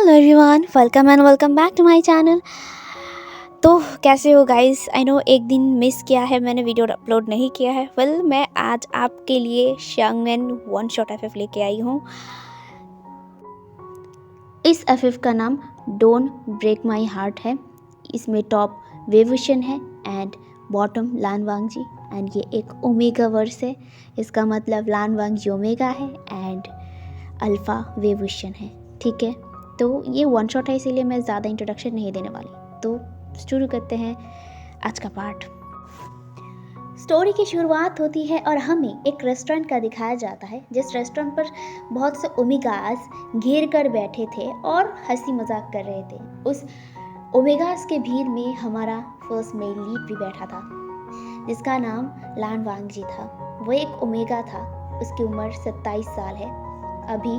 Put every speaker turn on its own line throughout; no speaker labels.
Hello everyone, welcome and welcome back to my channel. तो कैसे हो गाइस? आई नो एक दिन मिस किया है, मैंने वीडियो अपलोड नहीं किया है। मैं आज आपके लिए शांगमेन वन शॉट एफएफ लेके आई हूँ। इस एफएफ का नाम डोंट ब्रेक माय हार्ट है। इसमें टॉप वेवुशन है एंड बॉटम लान वांगजी एंड ये एक ओमेगा वर्स है। इसका मतलब लान वांगजी ओमेगा है एंड अल्फ़ा वेवुशन है। ठीक है, तो ये वन शॉट है, इसीलिए मैं ज़्यादा इंट्रोडक्शन नहीं देने वाली। तो शुरू करते हैं आज का पार्ट। स्टोरी की शुरुआत होती है और हमें एक रेस्टोरेंट का दिखाया जाता है, जिस रेस्टोरेंट पर बहुत से ओमेगास घेर कर बैठे थे और हंसी मजाक कर रहे थे। उस ओमेगास के भीड़ में हमारा फर्स्ट मेल लीड भी बैठा था, जिसका नाम लान वांगजी था। वो एक ओमेगा था, उसकी उम्र 27 साल है। अभी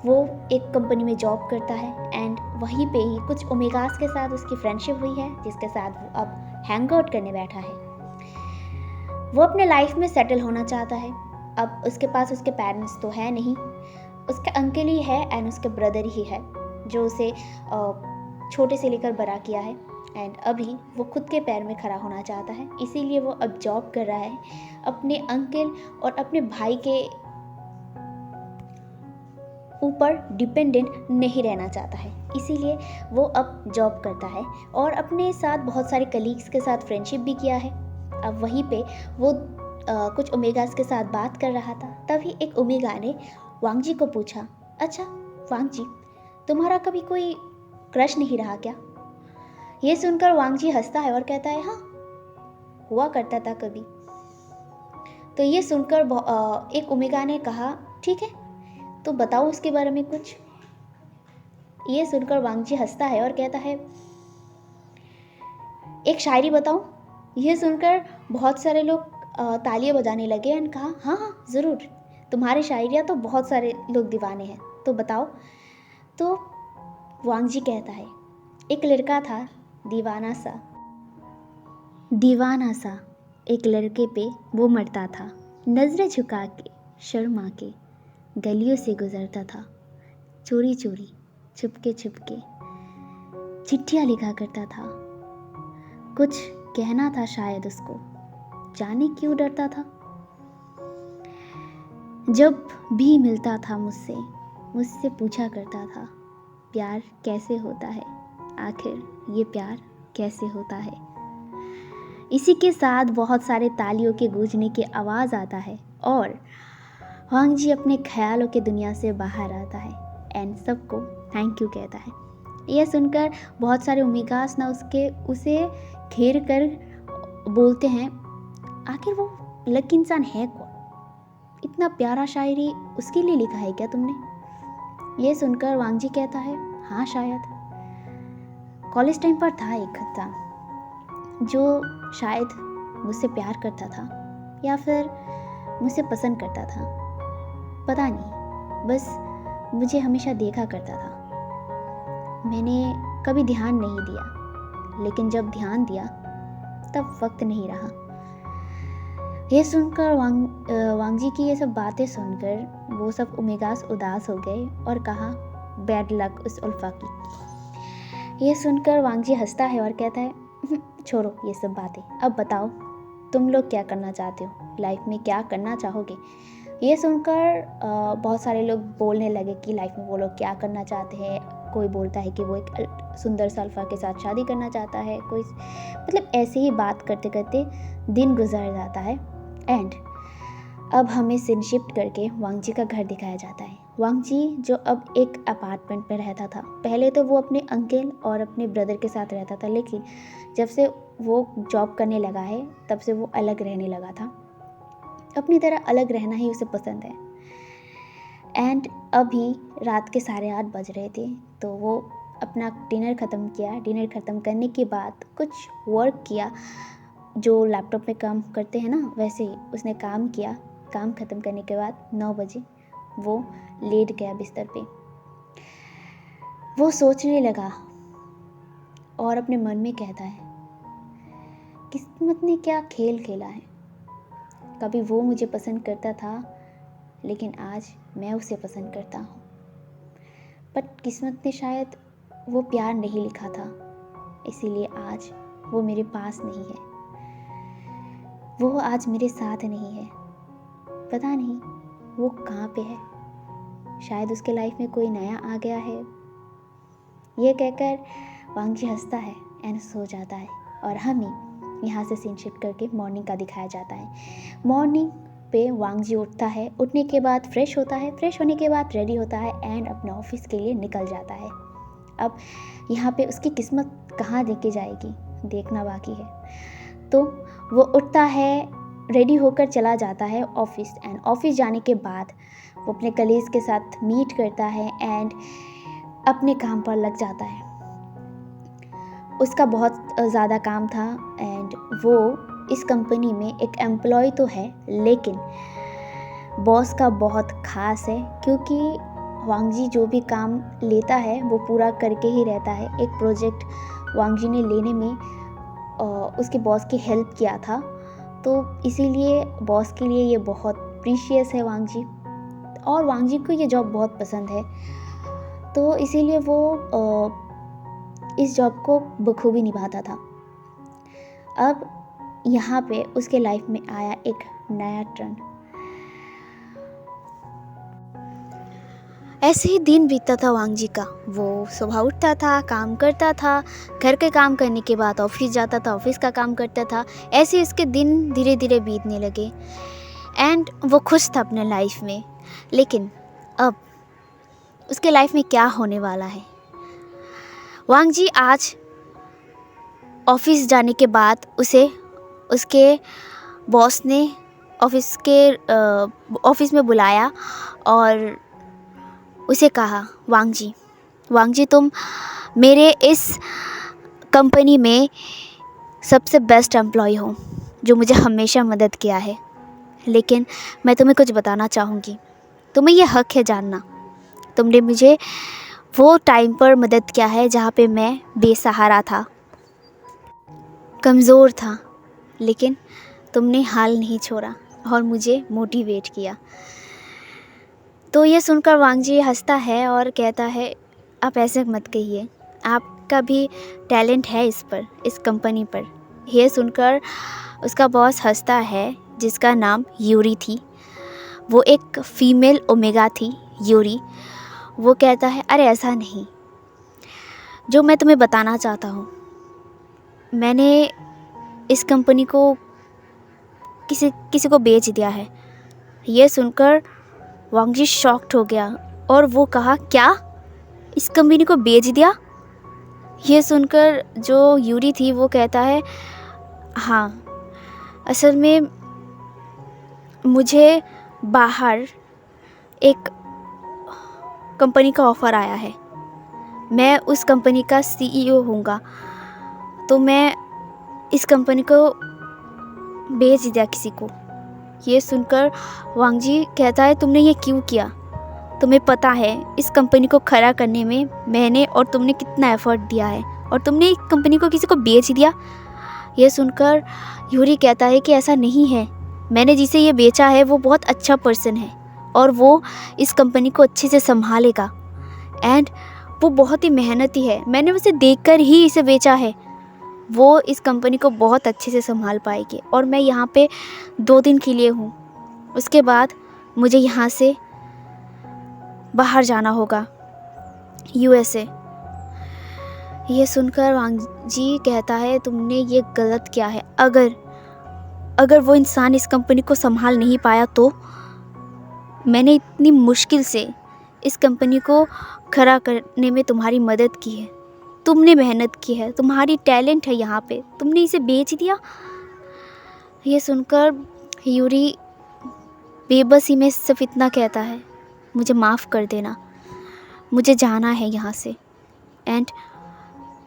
वो एक कंपनी में जॉब करता है एंड वहीं पे ही कुछ ओमेगास के साथ उसकी फ्रेंडशिप हुई है, जिसके साथ वो अब हैंग आउट करने बैठा है। वो अपने लाइफ में सेटल होना चाहता है। अब उसके पास उसके पेरेंट्स तो है नहीं, उसके अंकल ही है एंड उसके ब्रदर ही है, जो उसे छोटे से लेकर बड़ा किया है। एंड अभी वो खुद के पैर में खड़ा होना चाहता है, इसीलिए वो अब जॉब कर रहा है। अपने अंकल और अपने भाई के ऊपर डिपेंडेंट नहीं रहना चाहता है, इसीलिए वो अब जॉब करता है और अपने साथ बहुत सारे कलीग्स के साथ फ्रेंडशिप भी किया है। अब वहीं पे वो कुछ ओमेगास के साथ बात कर रहा था, तभी एक ओमेगा ने वांगजी को पूछा, अच्छा वांगजी, तुम्हारा कभी कोई क्रश नहीं रहा क्या? ये सुनकर वांगजी हंसता है और कहता है, हाँ हुआ करता था कभी। तो ये सुनकर एक ओमेगा ने कहा, ठीक है तो बताओ उसके बारे में कुछ। ये सुनकर वांगजी हंसता है और कहता है, एक शायरी बताऊं? यह सुनकर बहुत सारे लोग तालियां बजाने लगे एंड कहा, हाँ हाँ ज़रूर, तुम्हारी शायरियाँ तो बहुत सारे लोग दीवाने हैं, तो बताओ। तो वांगजी कहता है, एक लड़का था दीवाना सा एक लड़के पे वो मरता था। नज़रें झुका के शर्मा के गलियों से गुजरता था, चोरी चोरी छुपके छुपके चिट्ठियाँ लिखा करता था। कुछ कहना था शायद उसको, जाने क्यों डरता था। जब भी मिलता था मुझसे पूछा करता था, प्यार कैसे होता है, आखिर ये प्यार कैसे होता है। इसी के साथ बहुत सारे तालियों के गूंजने की आवाज़ आता है और वांगजी अपने ख्यालों के दुनिया से बाहर आता है एंड सबको थैंक यू कहता है। यह सुनकर बहुत सारे ओमेगास ना उसे घेर कर बोलते हैं, आखिर वो लकी इंसान है कौन? इतना प्यारा शायरी उसके लिए लिखा है क्या तुमने? ये सुनकर वांगजी कहता है, हाँ शायद। कॉलेज टाइम पर था एक इंसान जो शायद मुझसे प्यार करता था या फिर मुझसे पसंद करता था, पता नहीं, बस मुझे हमेशा देखा करता था। मैंने कभी ध्यान नहीं दिया, लेकिन जब ध्यान दिया तब वक्त नहीं रहा। ये सुनकर वांगजी की ये सब बातें सुनकर वो सब ओमेगास उदास हो गए और कहा, बैड लक उस उल्फा की। ये सुनकर वांगजी हंसता है और कहता है, छोड़ो ये सब बातें, अब बताओ तुम लोग क्या करना चाहते हो, लाइफ में क्या करना चाहोगे। ये सुनकर बहुत सारे लोग बोलने लगे कि लाइफ में वो लोग क्या करना चाहते हैं। कोई बोलता है कि वो एक सुंदर सा अल्फा के साथ शादी करना चाहता है, कोई मतलब ऐसे ही बात करते करते दिन गुजर जाता है एंड अब हमें सीन शिफ्ट करके वांगजी का घर दिखाया जाता है। वांगजी जो अब एक अपार्टमेंट में रहता था, पहले तो वो अपने अंकल और अपने ब्रदर के साथ रहता था, लेकिन जब से वो जॉब करने लगा है तब से वो अलग रहने लगा था। अपनी तरह अलग रहना ही उसे पसंद है। एंड अभी रात के 8:30 बज रहे थे, तो वो अपना डिनर ख़त्म किया। डिनर ख़त्म करने के बाद कुछ वर्क किया, जो लैपटॉप में काम करते हैं ना, वैसे ही उसने काम किया। काम ख़त्म करने के बाद 9 बजे वो लेट गया बिस्तर पे। वो सोचने लगा और अपने मन में कहता है, किस्मत ने क्या खेल खेला है। कभी वो मुझे पसंद करता था, लेकिन आज मैं उसे पसंद करता हूँ। बट किस्मत ने शायद वो प्यार नहीं लिखा था, इसीलिए आज वो मेरे पास नहीं है, वो आज मेरे साथ नहीं है। पता नहीं वो कहाँ पे है, शायद उसके लाइफ में कोई नया आ गया है। ये कहकर वांगजी हंसता है एंड सो जाता है और हमें यहाँ से सीन शिफ्ट करके मॉर्निंग का दिखाया जाता है। मॉर्निंग पे वांगजी उठता है, उठने के बाद फ्रेश होता है, फ्रेश होने के बाद रेडी होता है एंड अपने ऑफिस के लिए निकल जाता है। अब यहाँ पे उसकी किस्मत कहाँ लेके जाएगी देखना बाकी है। तो वो उठता है, रेडी होकर चला जाता है ऑफिस एंड ऑफिस जाने के बाद वो अपने कलीग्स के साथ मीट करता है एंड अपने काम पर लग जाता है। उसका बहुत ज़्यादा काम था एंड वो इस कंपनी में एक एम्प्लॉय तो है, लेकिन बॉस का बहुत ख़ास है, क्योंकि वांगजी जो भी काम लेता है वो पूरा करके ही रहता है। एक प्रोजेक्ट वांगजी ने लेने में उसके बॉस की हेल्प किया था, तो इसीलिए बॉस के लिए ये बहुत प्रीशियस है वांगजी, और वांगजी को ये जॉब बहुत पसंद है, तो इसीलिए वो इस जॉब को बखूबी निभाता था। अब यहाँ पे उसके लाइफ में आया एक नया टर्न। ऐसे ही दिन बीतता था वांगजी का। वो सुबह उठता था, काम करता था, घर के काम करने के बाद ऑफिस जाता था, ऑफिस का काम करता था। ऐसे ही उसके दिन धीरे धीरे बीतने लगे एंड वो खुश था अपने लाइफ में। लेकिन अब उसके लाइफ में क्या होने वाला है। वांगजी आज ऑफिस जाने के बाद उसे उसके बॉस ने ऑफिस में बुलाया और उसे कहा, वांगजी तुम मेरे इस कंपनी में सबसे बेस्ट एम्प्लॉय हो जो मुझे हमेशा मदद किया है, लेकिन मैं तुम्हें कुछ बताना चाहूँगी। तुम्हें यह हक है जानना, तुमने मुझे वो टाइम पर मदद किया है जहाँ पे मैं बेसहारा था, कमज़ोर था, लेकिन तुमने हाल नहीं छोड़ा और मुझे मोटिवेट किया। तो ये सुनकर वांगजी हंसता है और कहता है, आप ऐसे मत कहिए, आपका भी टैलेंट है इस कंपनी पर। यह सुनकर उसका बॉस हंसता है, जिसका नाम यूरी थी। वो एक फीमेल ओमेगा थी, यूरी। वो कहता है, अरे ऐसा नहीं, जो मैं तुम्हें बताना चाहता हूँ, मैंने इस कंपनी को किसी को बेच दिया है। यह सुनकर वांगजी शॉक्ड हो गया और वो कहा, क्या इस कंपनी को बेच दिया? यह सुनकर जो यूरी थी वो कहता है, हाँ, असल में मुझे बाहर एक कंपनी का ऑफ़र आया है, मैं उस कंपनी का CEO होऊंगा, तो मैं इस कंपनी को बेच दिया किसी को। ये सुनकर वांगजी कहता है, तुमने ये क्यों किया? तुम्हें पता है इस कंपनी को खड़ा करने में मैंने और तुमने कितना एफर्ट दिया है, और तुमने इस कंपनी को किसी को बेच दिया। ये सुनकर यूरी कहता है कि ऐसा नहीं है, मैंने जिसे ये बेचा है वो बहुत अच्छा पर्सन है और वो इस कंपनी को अच्छे से संभालेगा, एंड वो बहुत ही मेहनती है, मैंने उसे देखकर ही इसे बेचा है, वो इस कंपनी को बहुत अच्छे से संभाल पाएगी, और मैं यहाँ पे 2 दिन के लिए हूँ, उसके बाद मुझे यहाँ से बाहर जाना होगा, USA। ये सुनकर वांगजी कहता है, तुमने ये गलत किया है, अगर वो इंसान इस कंपनी को संभाल नहीं पाया तो? मैंने इतनी मुश्किल से इस कंपनी को खड़ा करने में तुम्हारी मदद की है, तुमने मेहनत की है, तुम्हारी टैलेंट है यहाँ पे, तुमने इसे बेच दिया। ये सुनकर यूरी बेबसी में सिर्फ इतना कहता है, मुझे माफ़ कर देना, मुझे जाना है यहाँ से, एंड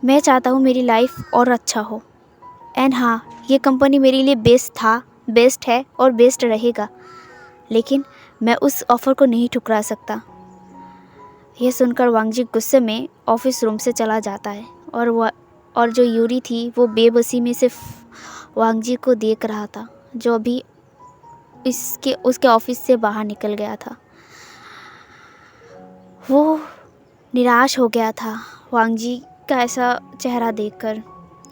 मैं चाहता हूँ मेरी लाइफ और अच्छा हो, एंड हाँ, ये कंपनी मेरे लिए बेस्ट है और बेस्ट रहेगा, लेकिन मैं उस ऑफ़र को नहीं ठुकरा सकता। यह सुनकर वांगजी गुस्से में ऑफिस रूम से चला जाता है, और जो यूरी थी वो बेबसी में सिर्फ वांगजी को देख रहा था, जो अभी उसके ऑफिस से बाहर निकल गया था। वो निराश हो गया था वांग जी का ऐसा चेहरा देखकर।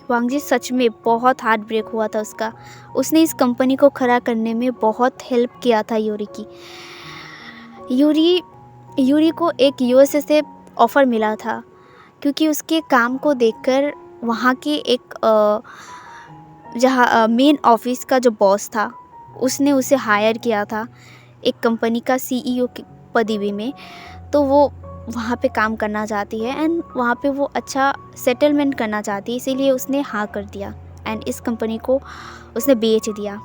वांग जी सच में बहुत हार्ट ब्रेक हुआ था उसका। उसने इस कंपनी को खड़ा करने में बहुत हेल्प किया था यूरी की। यूरी को एक यूएसए से ऑफ़र मिला था क्योंकि उसके काम को देखकर वहाँ के एक जहाँ मेन ऑफिस का जो बॉस था उसने उसे हायर किया था एक कंपनी का सीईओ की पदवी में। तो वो वहाँ पे काम करना चाहती है एंड वहाँ पे वो अच्छा सेटलमेंट करना चाहती है, इसीलिए उसने हाँ कर दिया एंड इस कंपनी को उसने बेच दिया।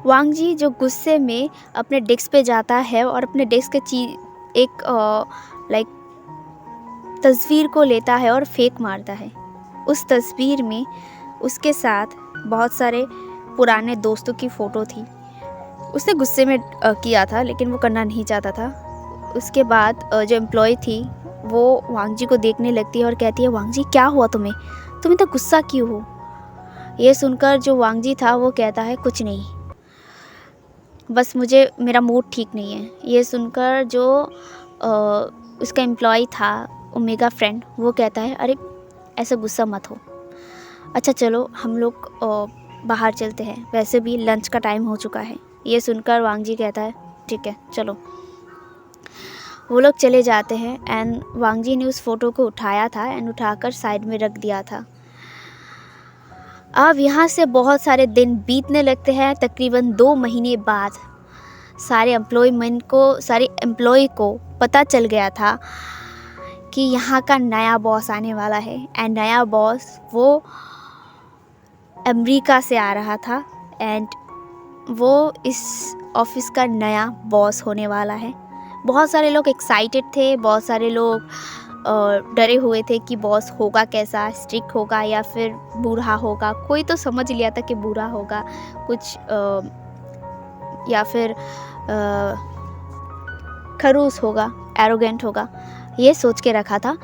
वांग जी जो गुस्से में अपने डेस्क पे जाता है और अपने डेस्क के एक तस्वीर को लेता है और फेंक मारता है। उस तस्वीर में उसके साथ बहुत सारे पुराने दोस्तों की फ़ोटो थी। उसने गुस्से में किया था लेकिन वो करना नहीं चाहता था। उसके बाद जो एम्प्लॉय थी वो वांग जी को देखने लगती है और कहती है, वांग जी क्या हुआ तुम्हें, तुम इतना गुस्सा क्यों हो? ये सुनकर जो वांग जी था वो कहता है, कुछ नहीं, बस मुझे मेरा मूड ठीक नहीं है। ये सुनकर जो उसका एम्प्लॉय था ओमेगा फ्रेंड वो कहता है, अरे ऐसा गुस्सा मत हो, अच्छा चलो हम लोग बाहर चलते हैं, वैसे भी लंच का टाइम हो चुका है। ये सुनकर वांग जी कहता है, ठीक है चलो। वो लोग चले जाते हैं एंड वांग जी ने उस फ़ोटो को उठाया था एंड उठाकर साइड में रख दिया था। अब यहाँ से बहुत सारे दिन बीतने लगते हैं। तकरीबन 2 महीने बाद सारे एम्प्लॉय को पता चल गया था कि यहाँ का नया बॉस आने वाला है एंड नया बॉस वो अमेरिका से आ रहा था एंड वो इस ऑफिस का नया बॉस होने वाला है। बहुत सारे लोग एक्साइटेड थे, बहुत सारे लोग डरे हुए थे कि बॉस होगा कैसा, स्ट्रिक्ट होगा या फिर बुरा होगा। कोई तो समझ लिया था कि बुरा होगा कुछ या फिर खड़ूस होगा, एरोगेंट होगा, ये सोच के रखा था।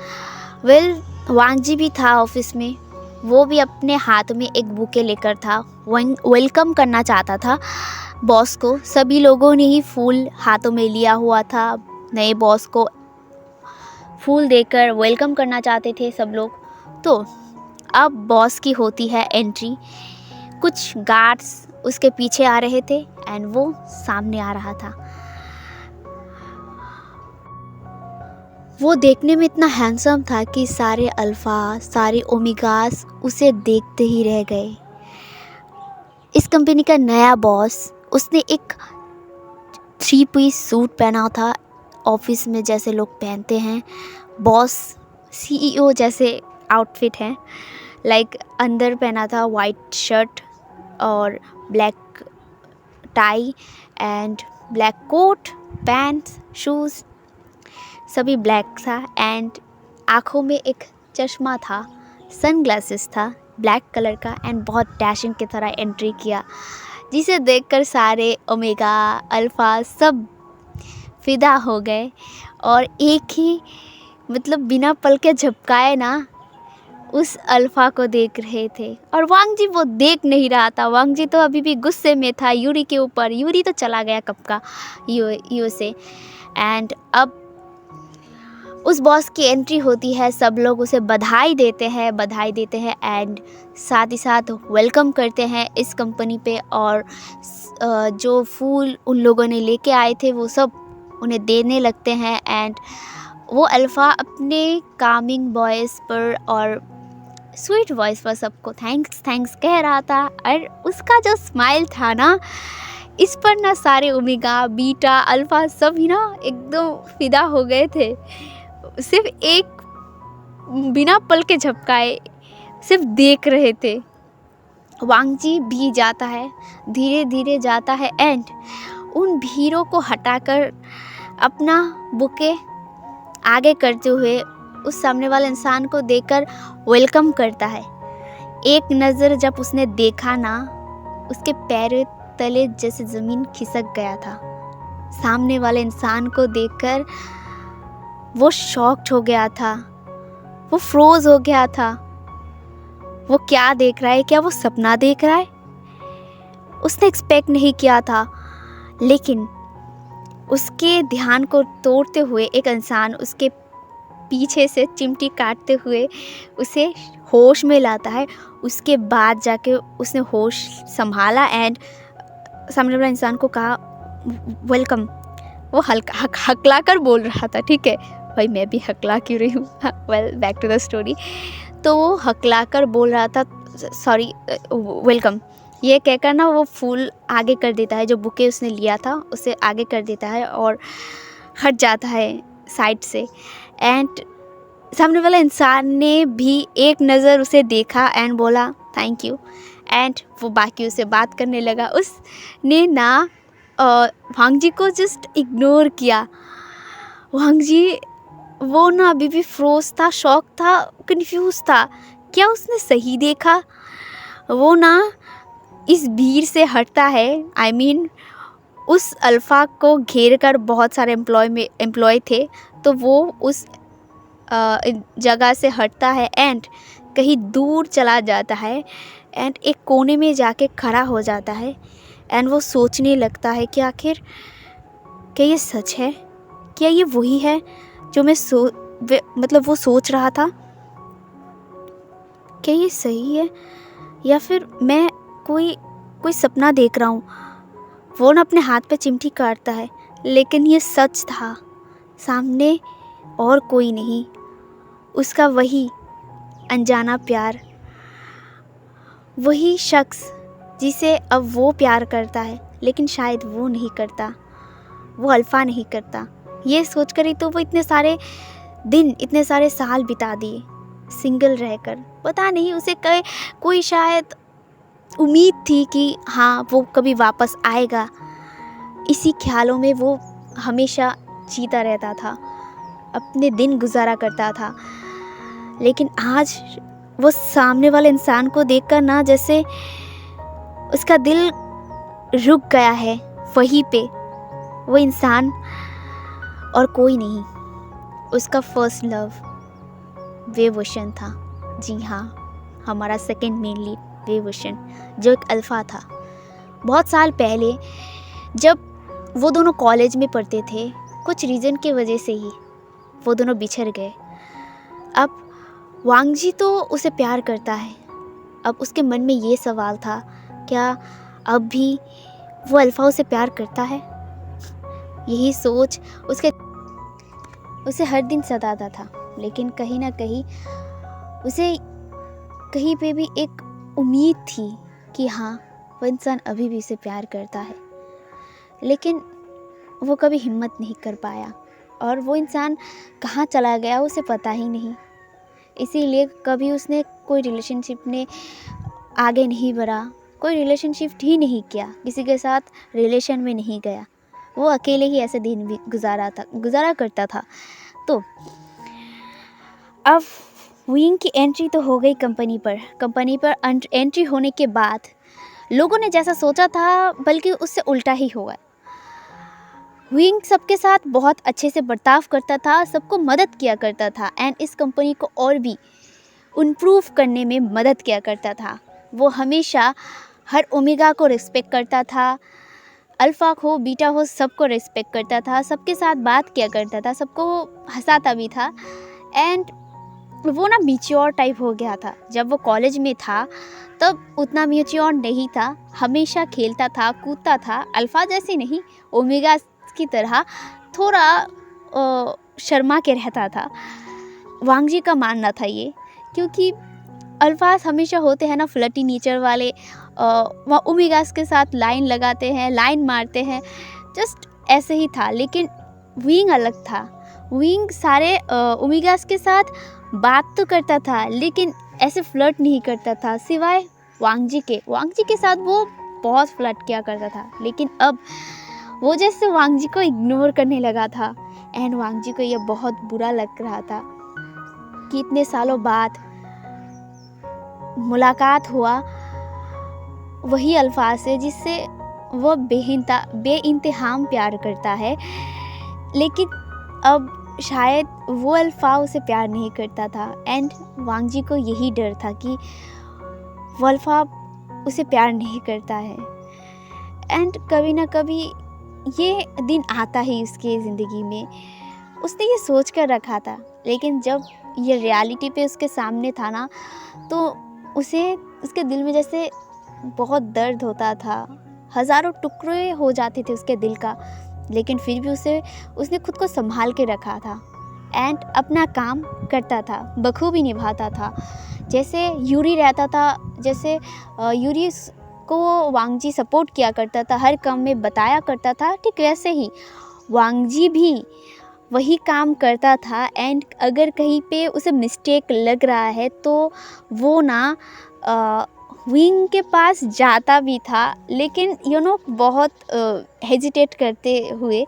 वांग जी भी था ऑफिस में, वो भी अपने हाथ में एक बुके लेकर था, वेलकम करना चाहता था बॉस को। सभी लोगों ने ही फूल हाथों में लिया हुआ था, नए बॉस को फूल देकर वेलकम करना चाहते थे सब लोग। तो अब बॉस की होती है एंट्री। कुछ गार्ड्स उसके पीछे आ रहे थे एंड वो सामने आ रहा था। वो देखने में इतना हैंडसम था कि सारे अल्फा, सारे ओमेगास उसे देखते ही रह गए। इस कंपनी का नया बॉस, उसने एक 3 पीस सूट पहना था, ऑफिस में जैसे लोग पहनते हैं, बॉस सीईओ जैसे आउटफिट है। अंदर पहना था वाइट शर्ट और black tie and black coat, pants, shoes सभी ब्लैक था एंड आँखों में एक चश्मा था, सनग्लासेस था ब्लैक कलर का एंड बहुत डैशिंग की तरह एंट्री किया, जिसे देखकर सारे ओमेगा, अल्फ़ा सब फिदा हो गए और एक ही बिना पल के झपकाए ना उस अल्फ़ा को देख रहे थे। और वांग जी वो देख नहीं रहा था, वांग जी तो अभी भी गुस्से में था यूरी के ऊपर। यूरी तो चला गया कब का यूएसए एंड अब उस बॉस की एंट्री होती है। सब लोग उसे बधाई देते हैं एंड साथ ही साथ वेलकम करते हैं इस कंपनी पे। और जो फूल उन लोगों ने लेके आए थे वो सब उन्हें देने लगते हैं एंड वो अल्फ़ा अपने कामिंग वॉइस पर और स्वीट वॉइस पर सबको थैंक्स कह रहा था। और उसका जो स्माइल था ना, इस पर ना सारे ओमेगा, बीटा, अल्फ़ा सब ही ना एकदम फिदा हो गए थे। सिर्फ एक बिना पल के झपकाए सिर्फ देख रहे थे। वांग जी भी जाता है, धीरे धीरे जाता है एंड उन भीड़ों को हटाकर अपना बुके आगे करते हुए उस सामने वाले इंसान को देखकर वेलकम करता है। एक नज़र जब उसने देखा ना, उसके पैर तले जैसे ज़मीन खिसक गया था। सामने वाले इंसान को देखकर वो शॉक्ड हो गया था, वो फ्रोज हो गया था। वो क्या देख रहा है, क्या वो सपना देख रहा है? उसने एक्सपेक्ट नहीं किया था, लेकिन उसके ध्यान को तोड़ते हुए एक इंसान उसके पीछे से चिमटी काटते हुए उसे होश में लाता है। उसके बाद जाके उसने होश संभाला एंड सामने वाला इंसान को कहा वेलकम। वो हकला कर बोल रहा था, ठीक है भाई, मैं भी हकला क्यों रही हूँ। Well, back to the story. तो वो हकला कर बोल रहा था सॉरी वेलकम, ये कहकर ना वो फूल आगे कर देता है, जो बुके उसने लिया था उसे आगे कर देता है और हट जाता है साइड से। एंड सामने वाला इंसान ने भी एक नज़र उसे देखा एंड बोला थैंक यू, एंड वो बाकी उसे बात करने लगा। उसने ना वांग जी को जस्ट इग्नोर किया। वांग जी वो ना अभी भी फ्रोज था, शॉक था, कंफ्यूज था। क्या उसने सही देखा? वो ना इस भीड़ से हटता है। I mean, उस अल्फ़ा को घेर कर बहुत सारे एम्प्लॉय थे, तो वो उस जगह से हटता है एंड कहीं दूर चला जाता है एंड एक कोने में जाके खड़ा हो जाता है एंड वो सोचने लगता है कि आखिर क्या ये सच है? क्या ये वही है जो मैं मतलब वो सोच रहा था? क्या ये सही है या फिर मैं कोई सपना देख रहा हूँ? वो ना अपने हाथ पे चिमटी काटता है, लेकिन ये सच था। सामने और कोई नहीं, उसका वही अनजाना प्यार, वही शख्स जिसे अब वो प्यार करता है, लेकिन शायद वो नहीं करता, वो अल्फ़ा नहीं करता। ये सोचकर ही तो वो इतने सारे दिन, इतने सारे साल बिता दिए सिंगल रहकर। पता नहीं उसे कोई शायद उम्मीद थी कि हाँ वो कभी वापस आएगा। इसी ख्यालों में वो हमेशा जीता रहता था, अपने दिन गुजारा करता था। लेकिन आज वो सामने वाले इंसान को देखकर ना जैसे उसका दिल रुक गया है वहीं पे। वो इंसान और कोई नहीं, उसका फर्स्ट लव वेवोशन था। जी हाँ, हमारा सेकंड मेन लीड वेवोशन, जो एक अल्फ़ा था। बहुत साल पहले जब वो दोनों कॉलेज में पढ़ते थे, कुछ रीज़न की वजह से ही वो दोनों बिछड़ गए। अब वांग जी तो उसे प्यार करता है। अब उसके मन में ये सवाल था, क्या अब भी वो अल्फ़ा उसे प्यार करता है? यही सोच उसे हर दिन सताता था। लेकिन कहीं ना कहीं उसे कहीं पे भी एक उम्मीद थी कि हाँ वो इंसान अभी भी उसे प्यार करता है। लेकिन वो कभी हिम्मत नहीं कर पाया और वो इंसान कहाँ चला गया उसे पता ही नहीं। इसीलिए कभी उसने कोई रिलेशनशिप में आगे नहीं बढ़ा, कोई रिलेशनशिप ही नहीं किया, किसी के साथ रिलेशन में नहीं गया। वो अकेले ही ऐसे दिन भी गुजारा करता था। तो अब विंग की एंट्री तो हो गई कंपनी पर एंट्री होने के बाद लोगों ने जैसा सोचा था बल्कि उससे उल्टा ही हुआ। विंग सबके साथ बहुत अच्छे से बर्ताव करता था, सबको मदद किया करता था एंड इस कंपनी को और भी इम्प्रूव करने में मदद किया करता था। वो हमेशा हर ओमेगा को रिस्पेक्ट करता था, अल्फ़ा हो बीटा हो सबको रिस्पेक्ट करता था, सबके साथ बात किया करता था, सबको हंसाता भी था एंड वो ना मैच्योर टाइप हो गया था। जब वो कॉलेज में था तब उतना मैच्योर नहीं था, हमेशा खेलता था, कूदता था, अल्फ़ा जैसे नहीं, ओमेगा की तरह थोड़ा शर्मा के रहता था। वांग जी का मानना था ये, क्योंकि अल्फाज हमेशा होते हैं ना फ्लर्टी नेचर वाले, वह ओमेगास के साथ लाइन लगाते हैं, लाइन मारते हैं, जस्ट ऐसे ही था। लेकिन विंग अलग था। विंग सारे ओमेगास के साथ बात तो करता था लेकिन ऐसे फ्लर्ट नहीं करता था, सिवाय वांग जी के साथ वो बहुत फ्लर्ट किया करता था। लेकिन अब वो जैसे वांग जी को इग्नोर करने लगा था एंड वांग जी को यह बहुत बुरा लग रहा था कि इतने सालों बाद मुलाकात हुआ वही अल्फाज से जिससे वह बेइंतहाम प्यार करता है, लेकिन अब शायद वो अल्फा उसे प्यार नहीं करता था एंड वांग जी को यही डर था कि वो अल्फा उसे प्यार नहीं करता है। एंड कभी ना कभी ये दिन आता ही उसके ज़िंदगी में। उसने ये सोच कर रखा था लेकिन जब ये रियलिटी पे उसके सामने था ना, तो उसे उसके दिल में जैसे बहुत दर्द होता था, हज़ारों टुकड़े हो जाते थे उसके दिल का, लेकिन फिर भी उसने खुद को संभाल के रखा था एंड अपना काम करता था, बखूबी निभाता था। जैसे यूरी रहता था, जैसे यूरी को वांगजी सपोर्ट किया करता था, हर काम में बताया करता था, ठीक वैसे ही वांगजी भी वही काम करता था। एंड अगर कहीं पे उसे मिस्टेक लग रहा है तो वो ना विंग के पास जाता भी था, लेकिन बहुत हेजिटेट करते हुए।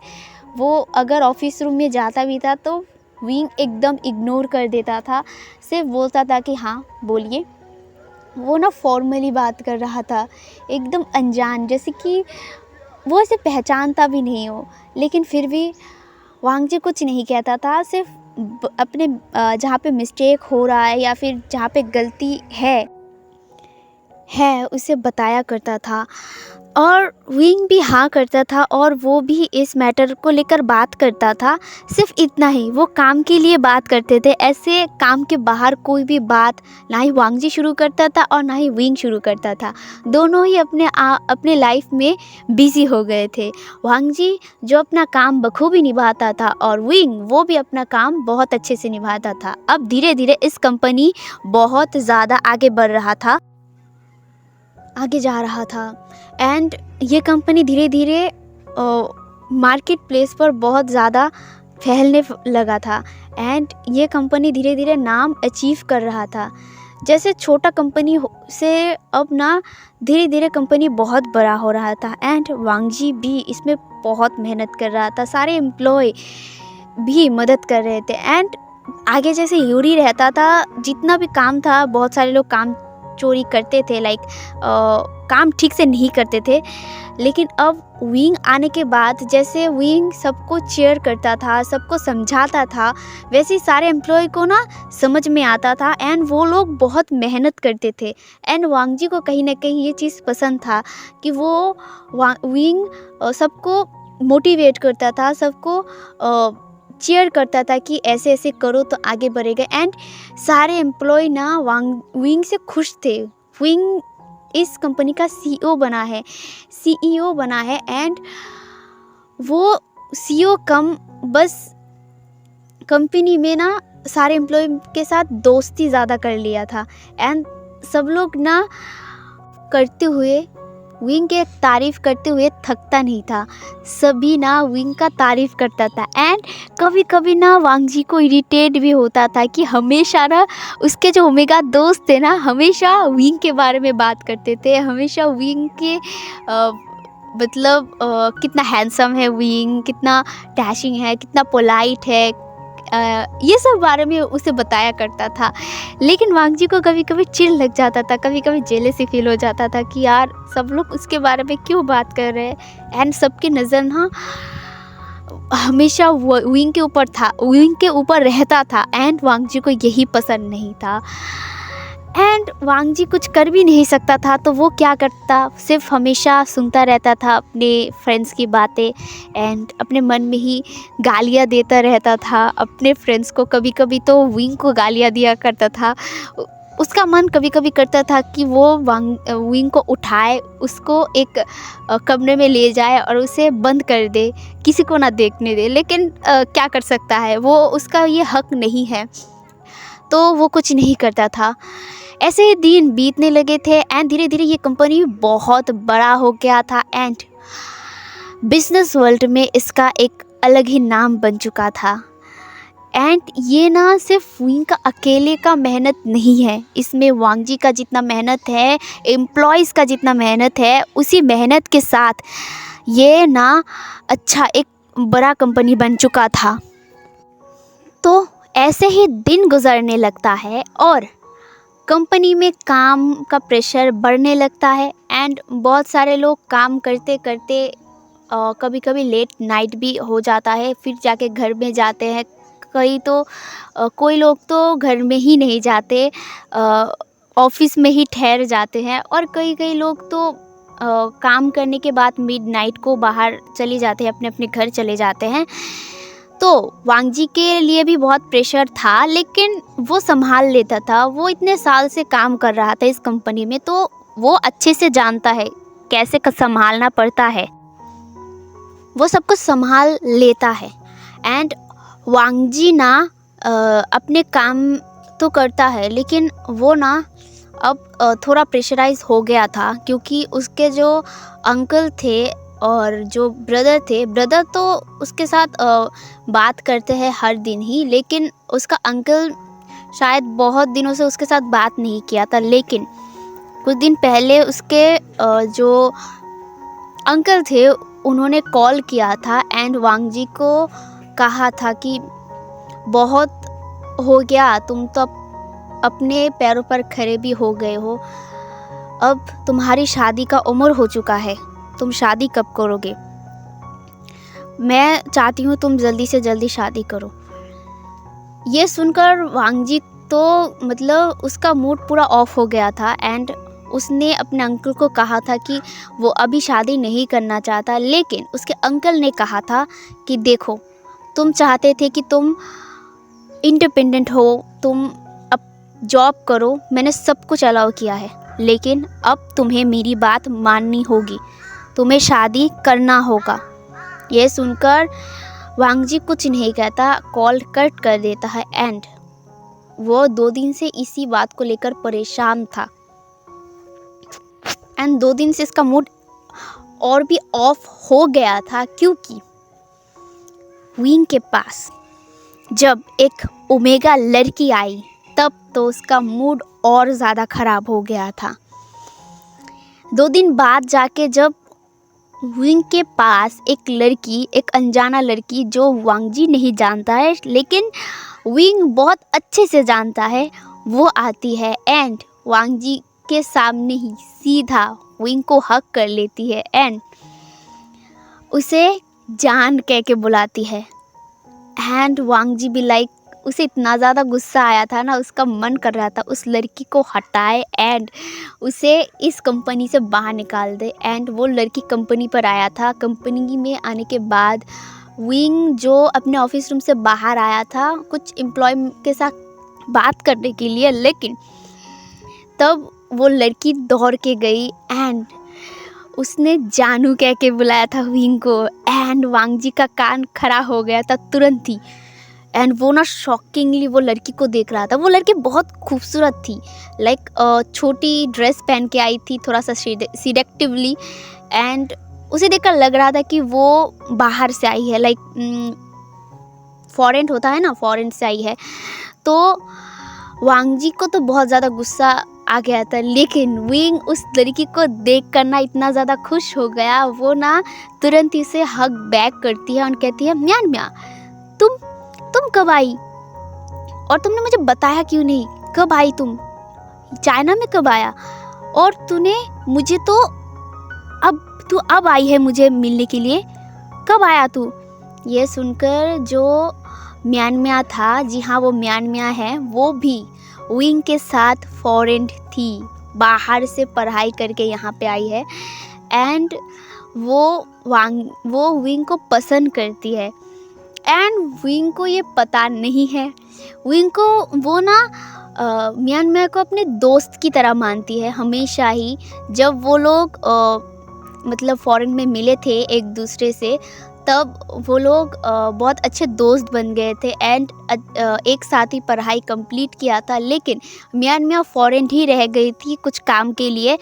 वो अगर ऑफिस रूम में जाता भी था तो विंग एकदम इग्नोर कर देता था, सिर्फ बोलता था कि हाँ बोलिए। वो ना फॉर्मली बात कर रहा था, एकदम अनजान, जैसे कि वो इसे पहचानता भी नहीं हो, लेकिन फिर भी वांगजी कुछ नहीं कहता था, सिर्फ अपने जहाँ पे मिस्टेक हो रहा है या फिर जहाँ पे गलती है उसे बताया करता था। और विंग भी हाँ करता था और वो भी इस मैटर को लेकर बात करता था। सिर्फ इतना ही, वो काम के लिए बात करते थे, ऐसे काम के बाहर कोई भी बात ना ही वांगजी शुरू करता था और ना ही विंग शुरू करता था। दोनों ही अपने लाइफ में बिजी हो गए थे। वांगजी जो अपना काम बखूबी निभाता था और विंग वो भी अपना काम बहुत अच्छे से निभाता था। अब धीरे धीरे इस कंपनी बहुत ज़्यादा आगे जा रहा था एंड ये कंपनी धीरे धीरे मार्केट प्लेस पर बहुत ज़्यादा फैलने लगा था एंड ये कंपनी धीरे धीरे नाम अचीव कर रहा था। जैसे छोटा कंपनी से अब ना धीरे धीरे कंपनी बहुत बड़ा हो रहा था एंड वांगजी भी इसमें बहुत मेहनत कर रहा था, सारे एम्प्लॉय भी मदद कर रहे थे। एंड आगे जैसे यूरी रहता था, जितना भी काम था, बहुत सारे लोग काम चोरी करते थे, काम ठीक से नहीं करते थे, लेकिन अब विंग आने के बाद जैसे विंग सबको चेयर करता था, सबको समझाता था, वैसे ही सारे एम्प्लॉय को ना समझ में आता था एंड वो लोग बहुत मेहनत करते थे। एंड वांगजी को कहीं ना कहीं ये चीज़ पसंद था कि वो विंग सबको मोटिवेट करता था, सबको चेयर करता था कि ऐसे ऐसे करो तो आगे बढ़ेगा। एंड सारे एम्प्लॉय ना विंग से खुश थे। विंग इस कंपनी का सीईओ बना है एंड वो सीईओ बस कंपनी में ना सारे एम्प्लॉय के साथ दोस्ती ज़्यादा कर लिया था एंड सब लोग ना विंग के तारीफ़ करते हुए थकता नहीं था, सभी ना विंग का तारीफ़ करता था। एंड कभी कभी ना वांगजी को इरिटेट भी होता था कि हमेशा ना उसके जो ओमेगा दोस्त थे ना हमेशा विंग के बारे में बात करते थे, हमेशा विंग के कितना हैंडसम है विंग, कितना डैशिंग है, कितना पोलाइट है, ये सब बारे में उसे बताया करता था। लेकिन वांगजी को कभी कभी चिढ़ लग जाता था, कभी कभी जेलसी फील हो जाता था कि यार सब लोग उसके बारे में क्यों बात कर रहे हैं। एंड सबकी नज़र ना हमेशा विंग के ऊपर रहता था एंड वांगजी को यही पसंद नहीं था। एंड वांगजी कुछ कर भी नहीं सकता था, तो वो क्या करता, सिर्फ हमेशा सुनता रहता था अपने फ्रेंड्स की बातें एंड अपने मन में ही गालियाँ देता रहता था अपने फ्रेंड्स को। कभी कभी तो विंग को गालियाँ दिया करता था। उसका मन कभी कभी करता था कि वो विंग को उठाए, उसको एक कमरे में ले जाए और उसे बंद कर दे, किसी को ना देखने दे, लेकिन क्या कर सकता है, वो उसका ये हक नहीं है, तो वो कुछ नहीं करता था। ऐसे ही दिन बीतने लगे थे एंड धीरे धीरे ये कंपनी बहुत बड़ा हो गया था एंड बिजनेस वर्ल्ड में इसका एक अलग ही नाम बन चुका था। एंड ये ना सिर्फ विंग का अकेले का मेहनत नहीं है, इसमें वांगजी का जितना मेहनत है, एम्प्लॉयज़ का जितना मेहनत है, उसी मेहनत के साथ ये ना अच्छा एक बड़ा कंपनी बन चुका था। तो ऐसे ही दिन गुजरने लगता है और कंपनी में काम का प्रेशर बढ़ने लगता है एंड बहुत सारे लोग काम करते करते कभी कभी लेट नाइट भी हो जाता है, फिर जाके घर में जाते हैं। कोई लोग तो घर में ही नहीं जाते, ऑफिस में ही ठहर जाते हैं और कई लोग तो काम करने के बाद मिड नाइट को बाहर चले जाते हैं, अपने अपने घर चले जाते हैं। तो वांग जी के लिए भी बहुत प्रेशर था, लेकिन वो संभाल लेता था। वो इतने साल से काम कर रहा था इस कंपनी में, तो वो अच्छे से जानता है कैसे संभालना पड़ता है। वो सब कुछ संभाल लेता है। एंड वांग जी ना अपने काम तो करता है, लेकिन वो ना अब थोड़ा प्रेशराइज हो गया था, क्योंकि उसके जो अंकल थे और जो ब्रदर थे, ब्रदर तो उसके साथ बात करते हैं हर दिन ही, लेकिन उसका अंकल शायद बहुत दिनों से उसके साथ बात नहीं किया था। लेकिन कुछ दिन पहले उसके जो अंकल थे उन्होंने कॉल किया था एंड वांग जी को कहा था कि बहुत हो गया, तुम तो अपने पैरों पर खड़े भी हो गए हो, अब तुम्हारी शादी का उम्र हो चुका है, तुम शादी कब करोगे? मैं चाहती हूँ तुम जल्दी से जल्दी शादी करो। ये सुनकर वांग जी तो मतलब उसका मूड पूरा ऑफ हो गया था एंड उसने अपने अंकल को कहा था कि वो अभी शादी नहीं करना चाहता। लेकिन उसके अंकल ने कहा था कि देखो, तुम चाहते थे कि तुम इंडिपेंडेंट हो, तुम अब जॉब करो, मैंने सब कुछ अलाउ किया है, लेकिन अब तुम्हें मेरी बात माननी होगी, तुम्हें शादी करना होगा। ये सुनकर वांग जी कुछ नहीं कहता, कॉल कट कर देता है एंड वो 2 दिन से इसी बात को लेकर परेशान था एंड 2 दिन से इसका मूड और भी ऑफ हो गया था, क्योंकि विंग के पास जब एक ओमेगा लड़की आई तब तो उसका मूड और ज़्यादा ख़राब हो गया था। 2 दिन बाद जाके जब विंग के पास एक लड़की, एक अनजाना लड़की जो वांग जी नहीं जानता है लेकिन विंग बहुत अच्छे से जानता है, वो आती है एंड वांग जी के सामने ही सीधा विंग को हक कर लेती है एंड उसे जान कह के बुलाती है। एंड वांग जी भी लाइक, उसे इतना ज़्यादा गुस्सा आया था ना, उसका मन कर रहा था उस लड़की को हटाए एंड उसे इस कंपनी से बाहर निकाल दे। एंड वो लड़की कंपनी पर आया था। कंपनी में आने के बाद विंग जो अपने ऑफिस रूम से बाहर आया था कुछ एम्प्लॉय के साथ बात करने के लिए, लेकिन तब वो लड़की दौड़ के गई एंड उसने जानू कह के बुलाया था विंग को एंड वांग जी का कान खड़ा हो गया था तुरंत ही। एंड वो ना शॉकिंगली वो लड़की को देख रहा था। वो लड़की बहुत खूबसूरत थी, लाइक छोटी ड्रेस पहन के आई थी, थोड़ा सा सिलेक्टिवली, एंड उसे देखकर लग रहा था कि वो बाहर से आई है, लाइक फॉरेन होता है ना, फॉरेन से आई है। तो वांग जी को तो बहुत ज़्यादा गुस्सा आ गया था, लेकिन विंग उस लड़की को देख कर ना इतना ज़्यादा खुश हो गया, वो ना तुरंत ही उसे हग बैक करती है और कहती है, म्यान म्या, तुम कब आई और तुमने मुझे बताया क्यों नहीं? कब आई तुम? चाइना में कब आया? और तूने मुझे तो तू अब आई है मुझे मिलने के लिए, कब आया तू? ये सुनकर जो म्यांमार था, जी हाँ वो म्यांमार है, वो भी विंग के साथ फॉरेन थी, बाहर से पढ़ाई करके यहाँ पे आई है एंड वो विंग को पसंद करती है एंड विंग को ये पता नहीं है। विंग को वो ना म्यांमार को अपने दोस्त की तरह मानती है हमेशा ही। जब वो लोग मतलब फॉरेन में मिले थे एक दूसरे से, तब वो लोग बहुत अच्छे दोस्त बन गए थे एंड एक साथ ही पढ़ाई कंप्लीट किया था। लेकिन म्यांमार फॉरेन ही रह गई थी कुछ काम के लिए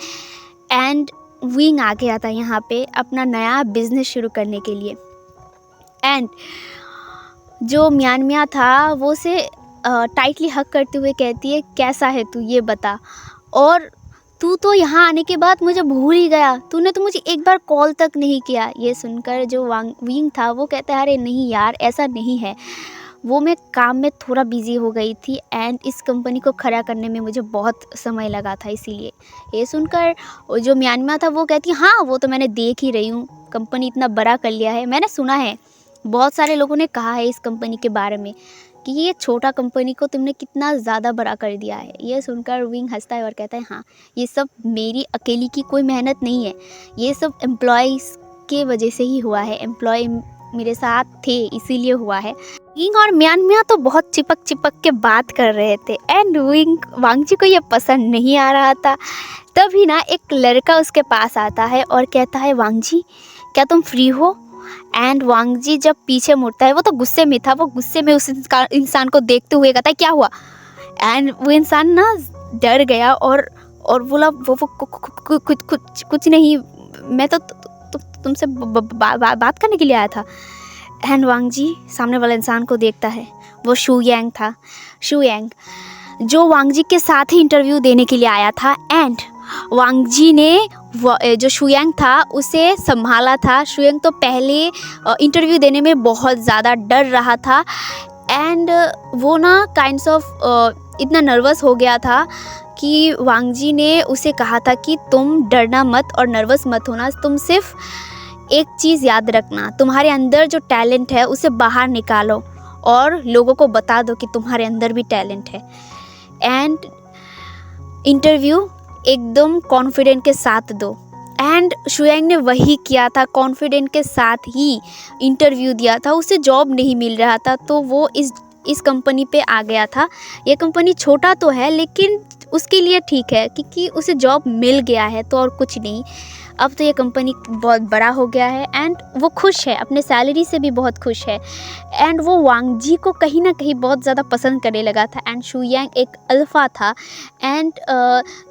एंड विंग आ गया था यहाँ पे अपना नया बिजनेस शुरू करने के लिए। एंड जो म्यांमार था वो उसे टाइटली हक करते हुए कहती है, कैसा है तू ये बता, और तू तो यहाँ आने के बाद मुझे भूल ही गया, तूने तो मुझे एक बार कॉल तक नहीं किया। ये सुनकर जो विंग था वो कहता है, अरे नहीं यार ऐसा नहीं है, वो मैं काम में थोड़ा बिजी हो गई थी एंड इस कंपनी को खड़ा करने में मुझे बहुत समय लगा था इसीलिए। ये सुनकर जो म्यांमार था वो कहती है, हाँ वो तो मैंने देख ही रही हूँ, कंपनी इतना बड़ा कर लिया है, मैंने सुना है, बहुत सारे लोगों ने कहा है इस कंपनी के बारे में कि ये छोटा कंपनी को तुमने कितना ज़्यादा बड़ा कर दिया है। ये सुनकर विंग हंसता है और कहता है, हाँ ये सब मेरी अकेली की कोई मेहनत नहीं है, ये सब एम्प्लॉयज़ के वजह से ही हुआ है, एम्प्लॉय मेरे साथ थे इसीलिए हुआ है। यिंग और म्यान मियाँ तो बहुत चिपक के बात कर रहे थे एंड वांगजी को ये पसंद नहीं आ रहा था। तभी ना एक लड़का उसके पास आता है और कहता है, वांगजी क्या तुम फ्री हो? एंड वांगजी जब पीछे मुड़ता है, वो तो गुस्से में था, वो गुस्से में उस इंसान को देखते हुए कहता है, क्या हुआ? एंड वो इंसान ना डर गया और बोला, वो कुछ नहीं, मैं तो तुमसे बात करने के लिए आया था। एंड वांगजी सामने वाले इंसान को देखता है, वो शू यांग था। शू यांग जो वांगजी के साथ ही इंटरव्यू देने के लिए आया था। एंड वांगजी ने जो शू यांग था उसे संभाला था। शू यांग तो पहले इंटरव्यू देने में बहुत ज़्यादा डर रहा था एंड वो ना काइंड्स ऑफ इतना नर्वस हो गया था कि वांगजी ने उसे कहा था कि तुम डरना मत और नर्वस मत होना, तुम सिर्फ एक चीज़ याद रखना, तुम्हारे अंदर जो टैलेंट है उसे बाहर निकालो और लोगों को बता दो कि तुम्हारे अंदर भी टैलेंट है। एंड इंटरव्यू एकदम कॉन्फिडेंट के साथ दो। एंड शू यांग ने वही किया था, कॉन्फिडेंट के साथ ही इंटरव्यू दिया था। उसे जॉब नहीं मिल रहा था तो वो इस कंपनी पे आ गया था। ये कंपनी छोटा तो है लेकिन उसके लिए ठीक है क्योंकि उसे जॉब मिल गया है, तो और कुछ नहीं। अब तो ये कंपनी बहुत बड़ा हो गया है एंड वो खुश है, अपने सैलरी से भी बहुत खुश है। एंड वो वांगजी को कहीं ना कहीं बहुत ज़्यादा पसंद करने लगा था। एंड शू यांग एक अल्फ़ा था एंड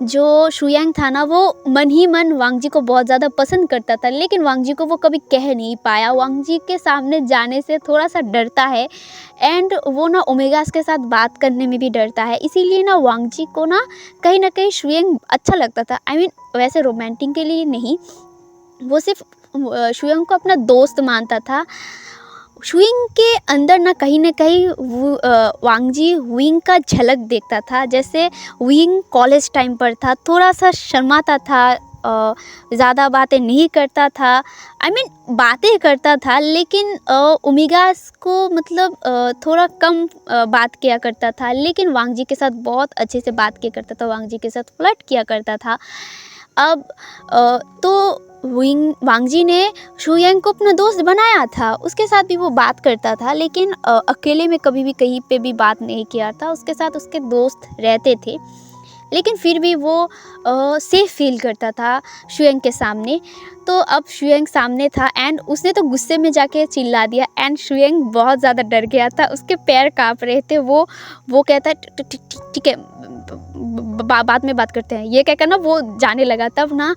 जो शू यांग था ना, वो मन ही मन वांगजी को बहुत ज़्यादा पसंद करता था, लेकिन वांगजी को वो कभी कह नहीं पाया। वांगजी के सामने जाने से थोड़ा सा डरता है एंड वो ना ओमेगास के साथ बात करने में भी डरता है। इसीलिए ना वांगजी को ना कहीं शू यांग अच्छा लगता था। I mean, वैसे रोमांटिक के लिए नहीं, वो सिर्फ शू यांग को अपना दोस्त मानता था। शू यांग के अंदर ना कहीं वांगजी विंग का झलक देखता था। जैसे विंग कॉलेज टाइम पर था, थोड़ा सा शर्माता था, ज़्यादा बातें नहीं करता था। I mean, बातें करता था लेकिन ओमेगास को मतलब थोड़ा कम बात किया करता था, लेकिन वांगजी के साथ बहुत अच्छे से बात किया करता था, वांगजी के साथ फ्लर्ट किया करता था। अब तो वांगजी ने शू यांग को अपना दोस्त बनाया था, उसके साथ भी वो बात करता था, लेकिन अकेले में कभी भी कहीं पे भी बात नहीं किया था। उसके साथ उसके दोस्त रहते थे लेकिन फिर भी वो सेफ फील करता था शू यांग के सामने। तो अब शू यांग सामने था एंड उसने तो गुस्से में जाके चिल्ला दिया एंड शू यांग बहुत ज़्यादा डर गया था, उसके पैर काँप रहे थे। वो कहता है ठीक है, बाद में बात करते हैं, ये कहकर ना वो जाने लगा। तब ना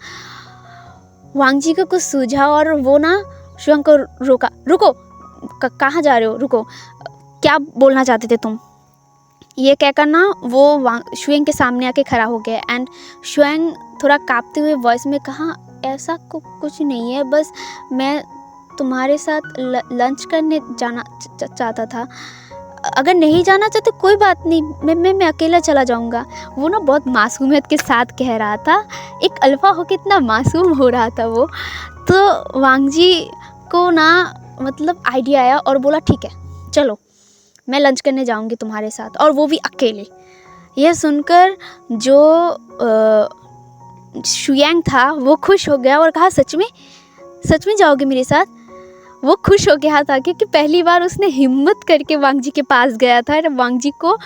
वांगजी को कुछ सूझा और वो ना शू यांग को रोका, रुको, कहाँ जा रहे हो, रुको, क्या बोलना चाहते थे तुम? ये कहकर ना वो शू यांग के सामने आके खड़ा हो गया एंड शू यांग थोड़ा काँपते हुए वॉइस में कहा, ऐसा कुछ नहीं है, बस मैं तुम्हारे साथ लंच करने जाना चाहता था, अगर नहीं जाना चाहते कोई बात नहीं, मैं अकेला चला जाऊंगा। वो ना बहुत मासूमियत के साथ कह रहा था, एक अल्फ़ा हो के इतना मासूम हो रहा था वो। तो वांगजी को ना मतलब आइडिया आया और बोला, ठीक है चलो, मैं लंच करने जाऊंगी तुम्हारे साथ, और वो भी अकेले। यह सुनकर जो शू यांग था वो खुश हो गया और कहा, सच में जाओगे मेरे साथ? वो खुश हो गया था क्योंकि पहली बार उसने हिम्मत करके वांगजी के पास गया था। वांगजी को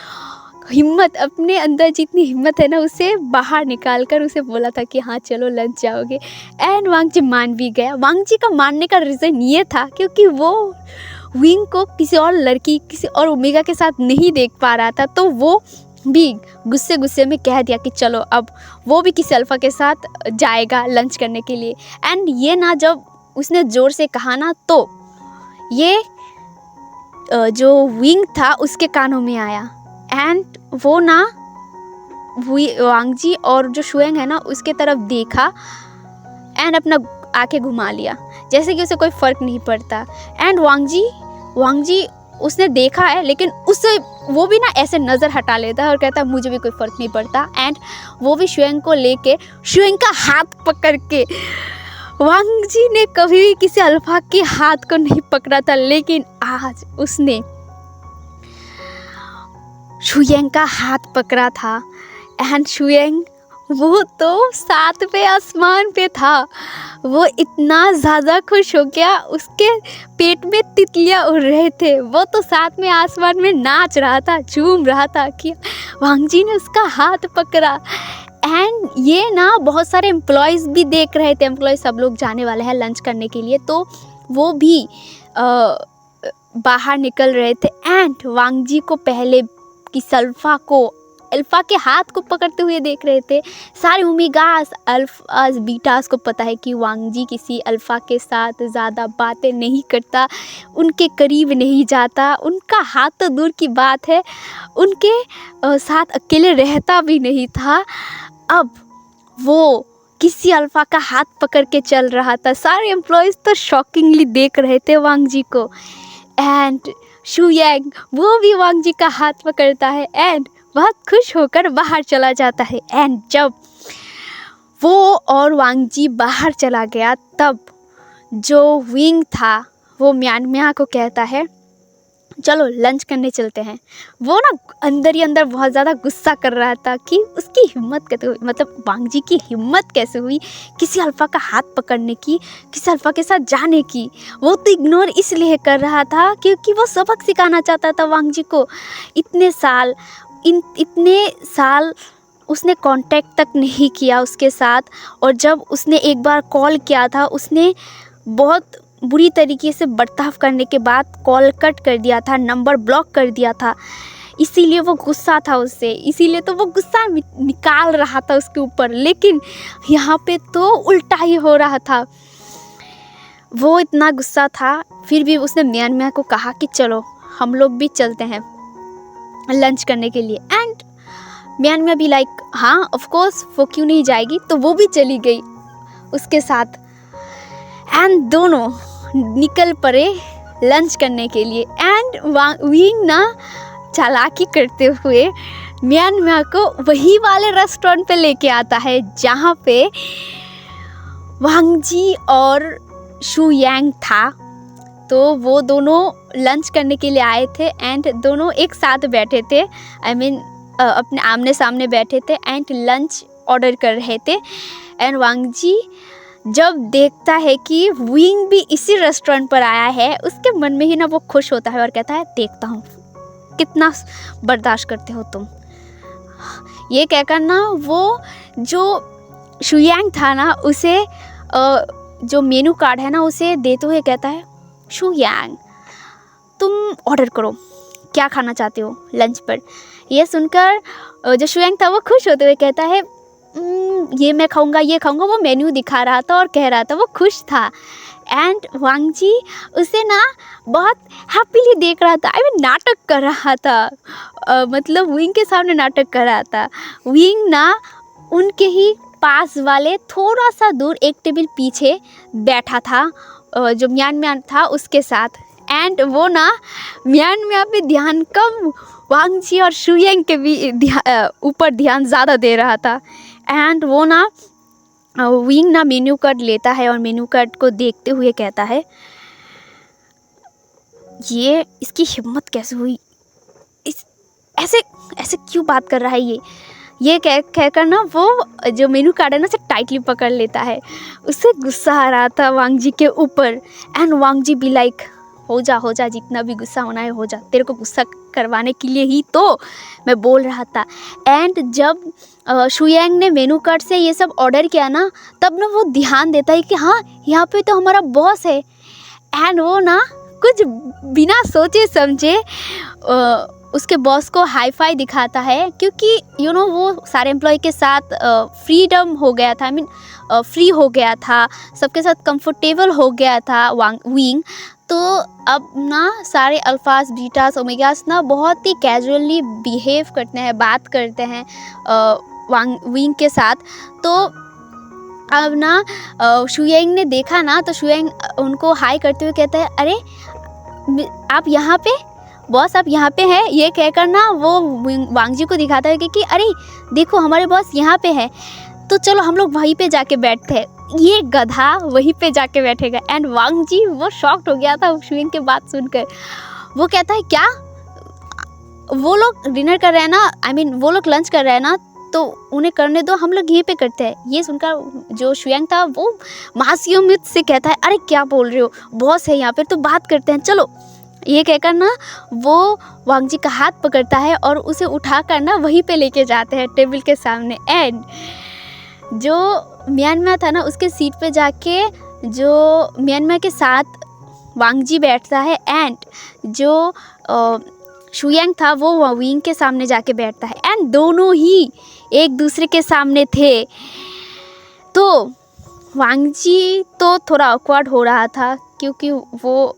हिम्मत, अपने अंदर जितनी हिम्मत है ना, उसे बाहर निकाल कर उसे बोला था कि हाँ चलो लंच जाओगे। एंड वांगजी मान भी गया। वांगजी का मानने का रीज़न ये था क्योंकि वो विंग को किसी और लड़की, किसी और ओमेगा के साथ नहीं देख पा रहा था, तो वो भी गुस्से में कह दिया कि चलो अब वो भी किसी अल्फ़ा के साथ जाएगा लंच करने के लिए। एंड ये ना जब उसने ज़ोर से कहा ना, तो ये जो विंग था उसके कानों में आया एंड वो ना वांगजी और जो शू यांग है ना उसके तरफ देखा एंड अपना आंखें घुमा लिया जैसे कि उसे कोई फ़र्क नहीं पड़ता। एंड वांगजी उसने देखा है लेकिन उससे वो भी ना ऐसे नज़र हटा लेता है और कहता है मुझे भी कोई फ़र्क नहीं पड़ता। एंड वो भी शू यांग को लेके शू यांग का हाथ पकड़ के, वांगजी ने कभी भी किसी अल्फ़ा के हाथ को नहीं पकड़ा था, लेकिन आज उसने शू यांग का हाथ पकड़ा था। एंड शू यांग वो तो 7वें आसमान पे था। वो इतना ज़्यादा खुश हो गया, उसके पेट में तितलियाँ उड़ रहे थे। वो तो 7वें आसमान में नाच रहा था, झूम रहा था कि वांग जी ने उसका हाथ पकड़ा। एंड ये ना बहुत सारे एम्प्लॉयज़ भी देख रहे थे। एम्प्लॉयज़ सब लोग जाने वाले हैं लंच करने के लिए, तो वो भी बाहर निकल रहे थे। एंड वांग जी को पहले कि अल्फ़ा के हाथ को पकड़ते हुए देख रहे थे। सारे ओमेगास अल्फ़ास बीटास को पता है कि वांग जी किसी अल्फ़ा के साथ ज़्यादा बातें नहीं करता, उनके करीब नहीं जाता, उनका हाथ तो दूर की बात है, उनके साथ अकेले रहता भी नहीं था। अब वो किसी अल्फ़ा का हाथ पकड़ के चल रहा था। सारे एम्प्लॉयज़ तो शॉकिंगली देख रहे थे वांग जी को। एंड शू यांग वो भी वांग जी का हाथ पकड़ता है एंड बहुत खुश होकर बाहर चला जाता है। एंड जब वो और वांग जी बाहर चला गया, तब जो विंग था वो म्यान को कहता है चलो लंच करने चलते हैं। वो ना अंदर ही अंदर बहुत ज़्यादा गुस्सा कर रहा था कि उसकी हिम्मत कैसे हुई, मतलब वांग जी की हिम्मत कैसे हुई किसी अल्फ़ा का हाथ पकड़ने की, किसी अल्फ़ा के साथ जाने की। वो तो इग्नोर इसलिए कर रहा था क्योंकि वो सबक सिखाना चाहता था वांग जी को। इतने साल उसने कांटेक्ट तक नहीं किया उसके साथ, और जब उसने एक बार कॉल किया था उसने बहुत बुरी तरीके से बर्ताव करने के बाद कॉल कट कर दिया था, नंबर ब्लॉक कर दिया था। इसीलिए वो गुस्सा था उससे, इसीलिए तो वो गुस्सा निकाल रहा था उसके ऊपर। लेकिन यहाँ पे तो उल्टा ही हो रहा था। वो इतना गुस्सा था, फिर भी उसने म्यान को कहा कि चलो हम लोग भी चलते हैं लंच करने के लिए। एंड म्यान भी लाइक हाँ ऑफ कोर्स, वो क्यों नहीं जाएगी। तो वो भी चली गई उसके साथ। एंड दोनों निकल पड़े लंच करने के लिए। एंड विंग ना चालाकी करते हुए म्यान को वही वाले रेस्टोरेंट पे लेके आता है जहाँ पे वांग जी और शू यांग था। तो वो दोनों लंच करने के लिए आए थे एंड दोनों एक साथ बैठे थे, अपने आमने सामने बैठे थे एंड लंच ऑर्डर कर रहे थे। एंड वांग जी जब देखता है कि विंग भी इसी रेस्टोरेंट पर आया है, उसके मन में ही ना वो खुश होता है और कहता है देखता हूँ कितना बर्दाश्त करते हो तुम। ये कहकर ना वो जो शू यांग था ना उसे जो मेनू कार्ड है ना उसे देते हुए कहता है शू यांग तुम ऑर्डर करो, क्या खाना चाहते हो लंच पर। यह सुनकर जो शू यांग था वो खुश होते हुए कहता है ये मैं खाऊंगा, ये खाऊंगा। वो मेन्यू दिखा रहा था और कह रहा था, वो खुश था। एंड वांग जी उसे ना बहुत हैप्पीली देख रहा था। नाटक कर रहा था, मतलब विंग के सामने नाटक कर रहा था। विंग ना उनके ही पास वाले थोड़ा सा दूर एक टेबल पीछे बैठा था, जो म्यान था उसके साथ। एंड वो ना म्यान पे ध्यान कम, वांग जी और शू यांग के भी ऊपर ध्यान ज़्यादा दे रहा था। एंड वो ना विंग ना मेन्यू कार्ड लेता है और मेन्यू कार्ड को देखते हुए कहता है ये इसकी हिम्मत कैसे हुई, ऐसे क्यों बात कर रहा है ये कहकर ना वो जो मेनू कार्ड है ना उसे टाइटली पकड़ लेता है। उससे गुस्सा आ रहा था वांग जी के ऊपर। एंड वांग जी भी लाइक हो जा, जितना भी गुस्सा होना है हो जा, तेरे को गुस्सा करवाने के लिए ही तो मैं बोल रहा था। एंड जब शू यांग ने मेनू कार्ड से ये सब ऑर्डर किया ना, तब ना वो ध्यान देता है कि हाँ यहाँ पे तो हमारा बॉस है। एंड वो ना कुछ बिना सोचे समझे उसके बॉस को हाई फाई दिखाता है, क्योंकि वो सारे एम्प्लॉय के साथ फ्रीडम हो गया था, फ्री हो गया था, सबके साथ कंफर्टेबल हो गया था विंग। तो अब ना सारे अल्फास बीटास ओमेगास ना बहुत ही कैजुअली बिहेव करते हैं, बात करते हैं विंग के साथ। तो अब ना शू यांग ने देखा ना, तो शू यांग उनको हाई करते हुए कहता है अरे आप यहाँ पे बॉस, आप यहाँ पे हैं। ये कहकर ना वो वांग जी को दिखाता है कि अरे देखो हमारे बॉस यहाँ पे है, तो चलो हम लोग वहीं पे जाके बैठते हैं, ये गधा वहीं पे जाके बैठेगा। एंड वांग जी वो शॉक्ड हो गया था शू यांग की बात सुनकर। वो कहता है क्या वो लोग डिनर कर रहे हैं ना, वो लोग लंच कर रहे हैं ना, तो तो उन्हें करने दो, हम लोग यहीं पे करते हैं। ये सुनकर जो शुयांग था वो मासूमियत से कहता है, अरे क्या बोल रहे हो, बॉस है यहाँ पे, तो बात करते हैं, चलो। ये कहकर ना वो वांग जी का हाथ पकड़ता है और उसे उठाकर ना वहीं पे लेके जाते हैं टेबल के सामने। एंड जो म्यांमार था ना उसके सीट पे जाके जो म्यांमार के साथ वांग जी बैठता है, एंड जो शुयांग था वो विंग के सामने जाके बैठता है। एंड दोनों ही एक दूसरे के सामने थे। तो वांग जी तो थोड़ा ऑकवर्ड हो रहा था क्योंकि वो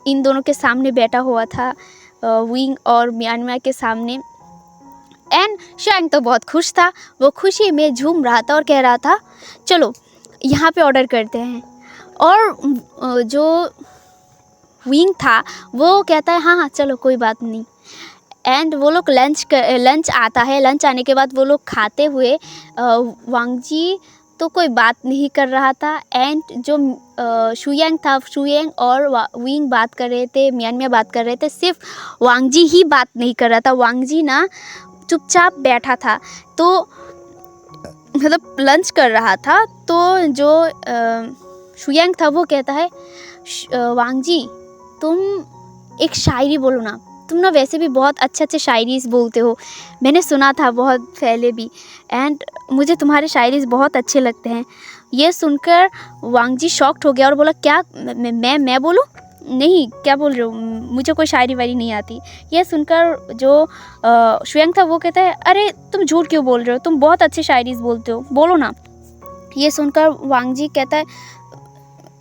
इन दोनों के सामने बैठा हुआ था, विंग और म्यांमार के सामने। एंड शुयांग तो बहुत खुश था, वो खुशी में झूम रहा था और कह रहा था चलो यहाँ पे ऑर्डर करते हैं। और जो विंग था वो कहता है हाँ हाँ चलो कोई बात नहीं। एंड वो लोग लंच आता है। लंच आने के बाद वो लोग खाते हुए वांग जी तो कोई बात नहीं कर रहा था। एंड जो शुयांग था, शुयांग और विंग बात कर रहे थे, म्यांमार बात कर रहे थे, सिर्फ वांग जी ही बात नहीं कर रहा था। वांग जी ना चुपचाप बैठा था, तो मतलब लंच कर रहा था। तो जो शुयांग था वो कहता है वांग जी तुम एक शायरी बोलो ना, तुम ना वैसे भी बहुत अच्छे शायरी बोलते हो, मैंने सुना था बहुत पहले भी, एंड मुझे तुम्हारे शायरी बहुत अच्छे लगते हैं। ये सुनकर वांग जी शॉक्ड हो गया और बोला क्या मैं बोलूँ? नहीं, क्या बोल रहे हो, मुझे कोई शायरी वायरी नहीं आती। ये सुनकर जो शुयांग था वो कहता है अरे तुम झूठ क्यों बोल रहे हो, तुम बहुत अच्छे शायरी बोलते हो, बोलो ना। ये सुनकर वांग जी कहता है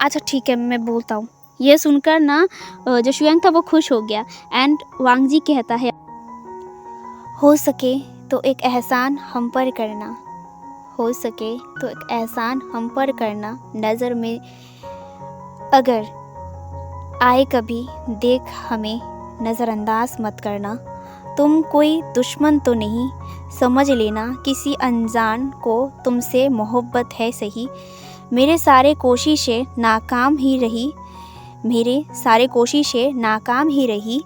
अच्छा ठीक है मैं बोलता हूँ। ये सुनकर ना जो शुयांग था वो खुश हो गया। एंड वांग जी कहता है हो सके तो एक एहसान हम पर करना, हो सके तो एक एहसान हम पर करना, नज़र में अगर आए कभी देख हमें नज़रअंदाज मत करना। तुम कोई दुश्मन तो नहीं, समझ लेना किसी अनजान को तुमसे मोहब्बत है सही। मेरे सारे कोशिशें नाकाम ही रही, मेरे सारे कोशिशें नाकाम ही रही।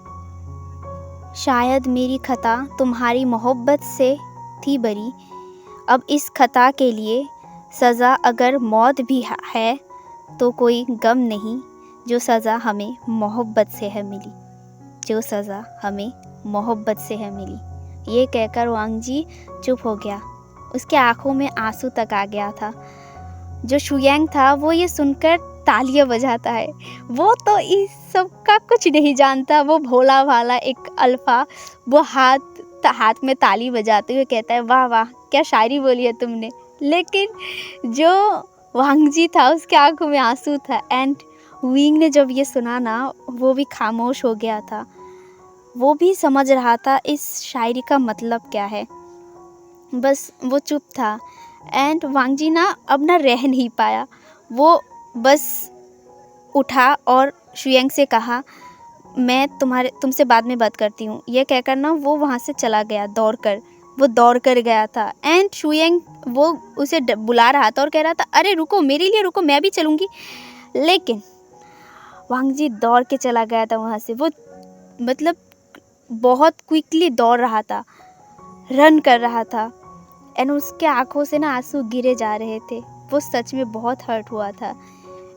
शायद मेरी खता तुम्हारी मोहब्बत से थी बरी, अब इस खता के लिए सज़ा अगर मौत भी है तो कोई गम नहीं, जो सज़ा हमें मोहब्बत से है मिली, जो सज़ा हमें मोहब्बत से है मिली। ये कहकर वांग जी चुप हो गया, उसके आँखों में आंसू तक आ गया था। जो शुयांग था वो ये सुनकर तालियां बजाता है। वो तो इस सब का कुछ नहीं जानता, वो भोला भाला एक अल्फा, वो हाथ में ताली बजाते हुए कहता है वाह वाह क्या शायरी बोली है तुमने। लेकिन जो वांग जी था उसके आंखों में आंसू था। एंड विंग ने जब ये सुना ना वो भी खामोश हो गया था, वो भी समझ रहा था इस शायरी का मतलब क्या है, बस वो चुप था। एंड वांग जी ना अब ना रह नहीं पाया, वो बस उठा और शुयांग से कहा मैं तुमसे बाद में बात करती हूँ। ये कहकर ना वो वहाँ से चला गया दौड़ कर गया था। एंड शुयांग वो उसे बुला रहा था और कह रहा था अरे रुको, मेरे लिए रुको, मैं भी चलूँगी। लेकिन वांग जी दौड़ के चला गया था वहाँ से। वो मतलब बहुत क्विकली दौड़ रहा था, रन कर रहा था। एंड उसके आँखों से ना आंसू गिरे जा रहे थे, वो सच में बहुत हर्ट हुआ था।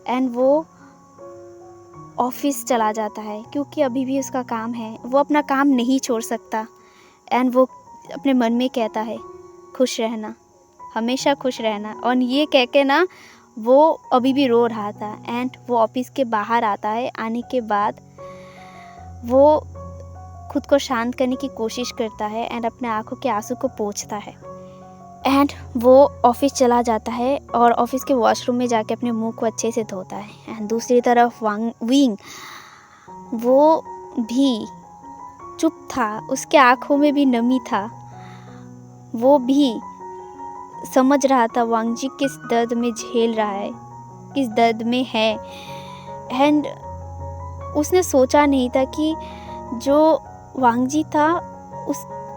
एंड वो ऑफिस चला जाता है क्योंकि अभी भी उसका काम है, वो अपना काम नहीं छोड़ सकता। एंड वो अपने मन में कहता है खुश रहना, हमेशा खुश रहना। और ये कह के ना वो अभी भी रो रहा था। एंड वो ऑफिस के बाहर आता है, आने के बाद वो खुद को शांत करने की कोशिश करता है एंड अपने आँखों के आंसू को पोंछता है। एंड वो ऑफिस चला जाता है और ऑफिस के वॉशरूम में जाके अपने मुंह को अच्छे से धोता है। एंड दूसरी तरफ विंग वो भी चुप था, उसके आँखों में भी नमी था, वो भी समझ रहा था वांग जी किस दर्द में झेल रहा है, किस दर्द में है। एंड उसने सोचा नहीं था कि जो वांग जी था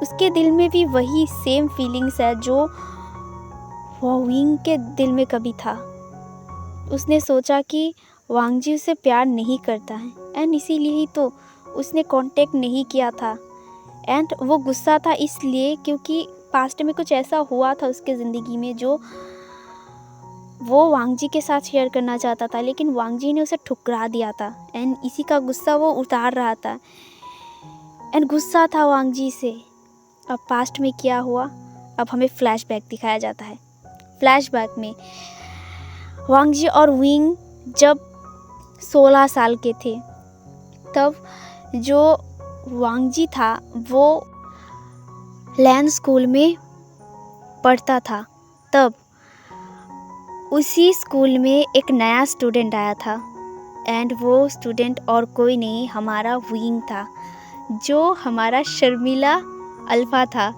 उसके दिल में भी वही सेम फीलिंग्स है जो विंग के दिल में कभी था। उसने सोचा कि वांग जी उसे प्यार नहीं करता है एंड इसीलिए ही तो उसने कांटेक्ट नहीं किया था। एंड वो गुस्सा था इसलिए क्योंकि पास्ट में कुछ ऐसा हुआ था उसके ज़िंदगी में जो वो वांग जी के साथ शेयर करना चाहता था, लेकिन वांग जी ने उसे ठुकरा दिया था एंड इसी का गुस्सा वो उतार रहा था एंड गुस्सा था वांग जी से। अब पास्ट में क्या हुआ, अब हमें फ्लैशबैक दिखाया जाता है। फ्लैशबैक में वांग जी और विंग जब 16 साल के थे, तब जो वांग जी था वो लैन स्कूल में पढ़ता था। तब उसी स्कूल में एक नया स्टूडेंट आया था एंड वो स्टूडेंट और कोई नहीं, हमारा विंग था, जो हमारा शर्मिला अल्फ़ा था।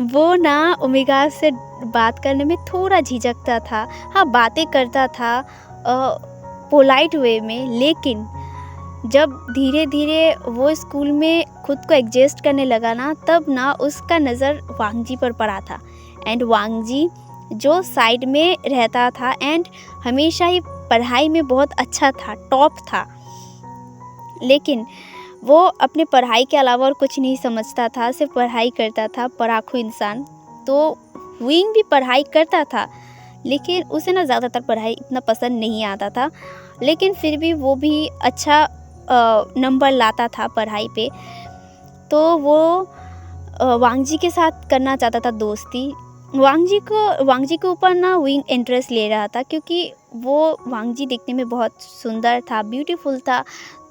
वो ना ओमेगा से बात करने में थोड़ा झिझकता था। हाँ, बातें करता था पोलाइट वे में, लेकिन जब धीरे धीरे वो स्कूल में खुद को एडजस्ट करने लगा ना, तब ना उसका नज़र वांग जी पर पड़ा था एंड वांग जी जो साइड में रहता था एंड हमेशा ही पढ़ाई में बहुत अच्छा था, टॉप था, लेकिन वो अपने पढ़ाई के अलावा और कुछ नहीं समझता था, सिर्फ पढ़ाई करता था, पढ़ाकू इंसान। तो विंग भी पढ़ाई करता था, लेकिन उसे ना ज़्यादातर पढ़ाई इतना पसंद नहीं आता था, लेकिन फिर भी वो भी अच्छा नंबर लाता था पढ़ाई पे। तो वो वांग जी के साथ करना चाहता था दोस्ती। वांग जी के ऊपर ना विंग इंटरेस्ट ले रहा था, क्योंकि वो वांग जी दिखने में बहुत सुंदर था, ब्यूटीफुल था।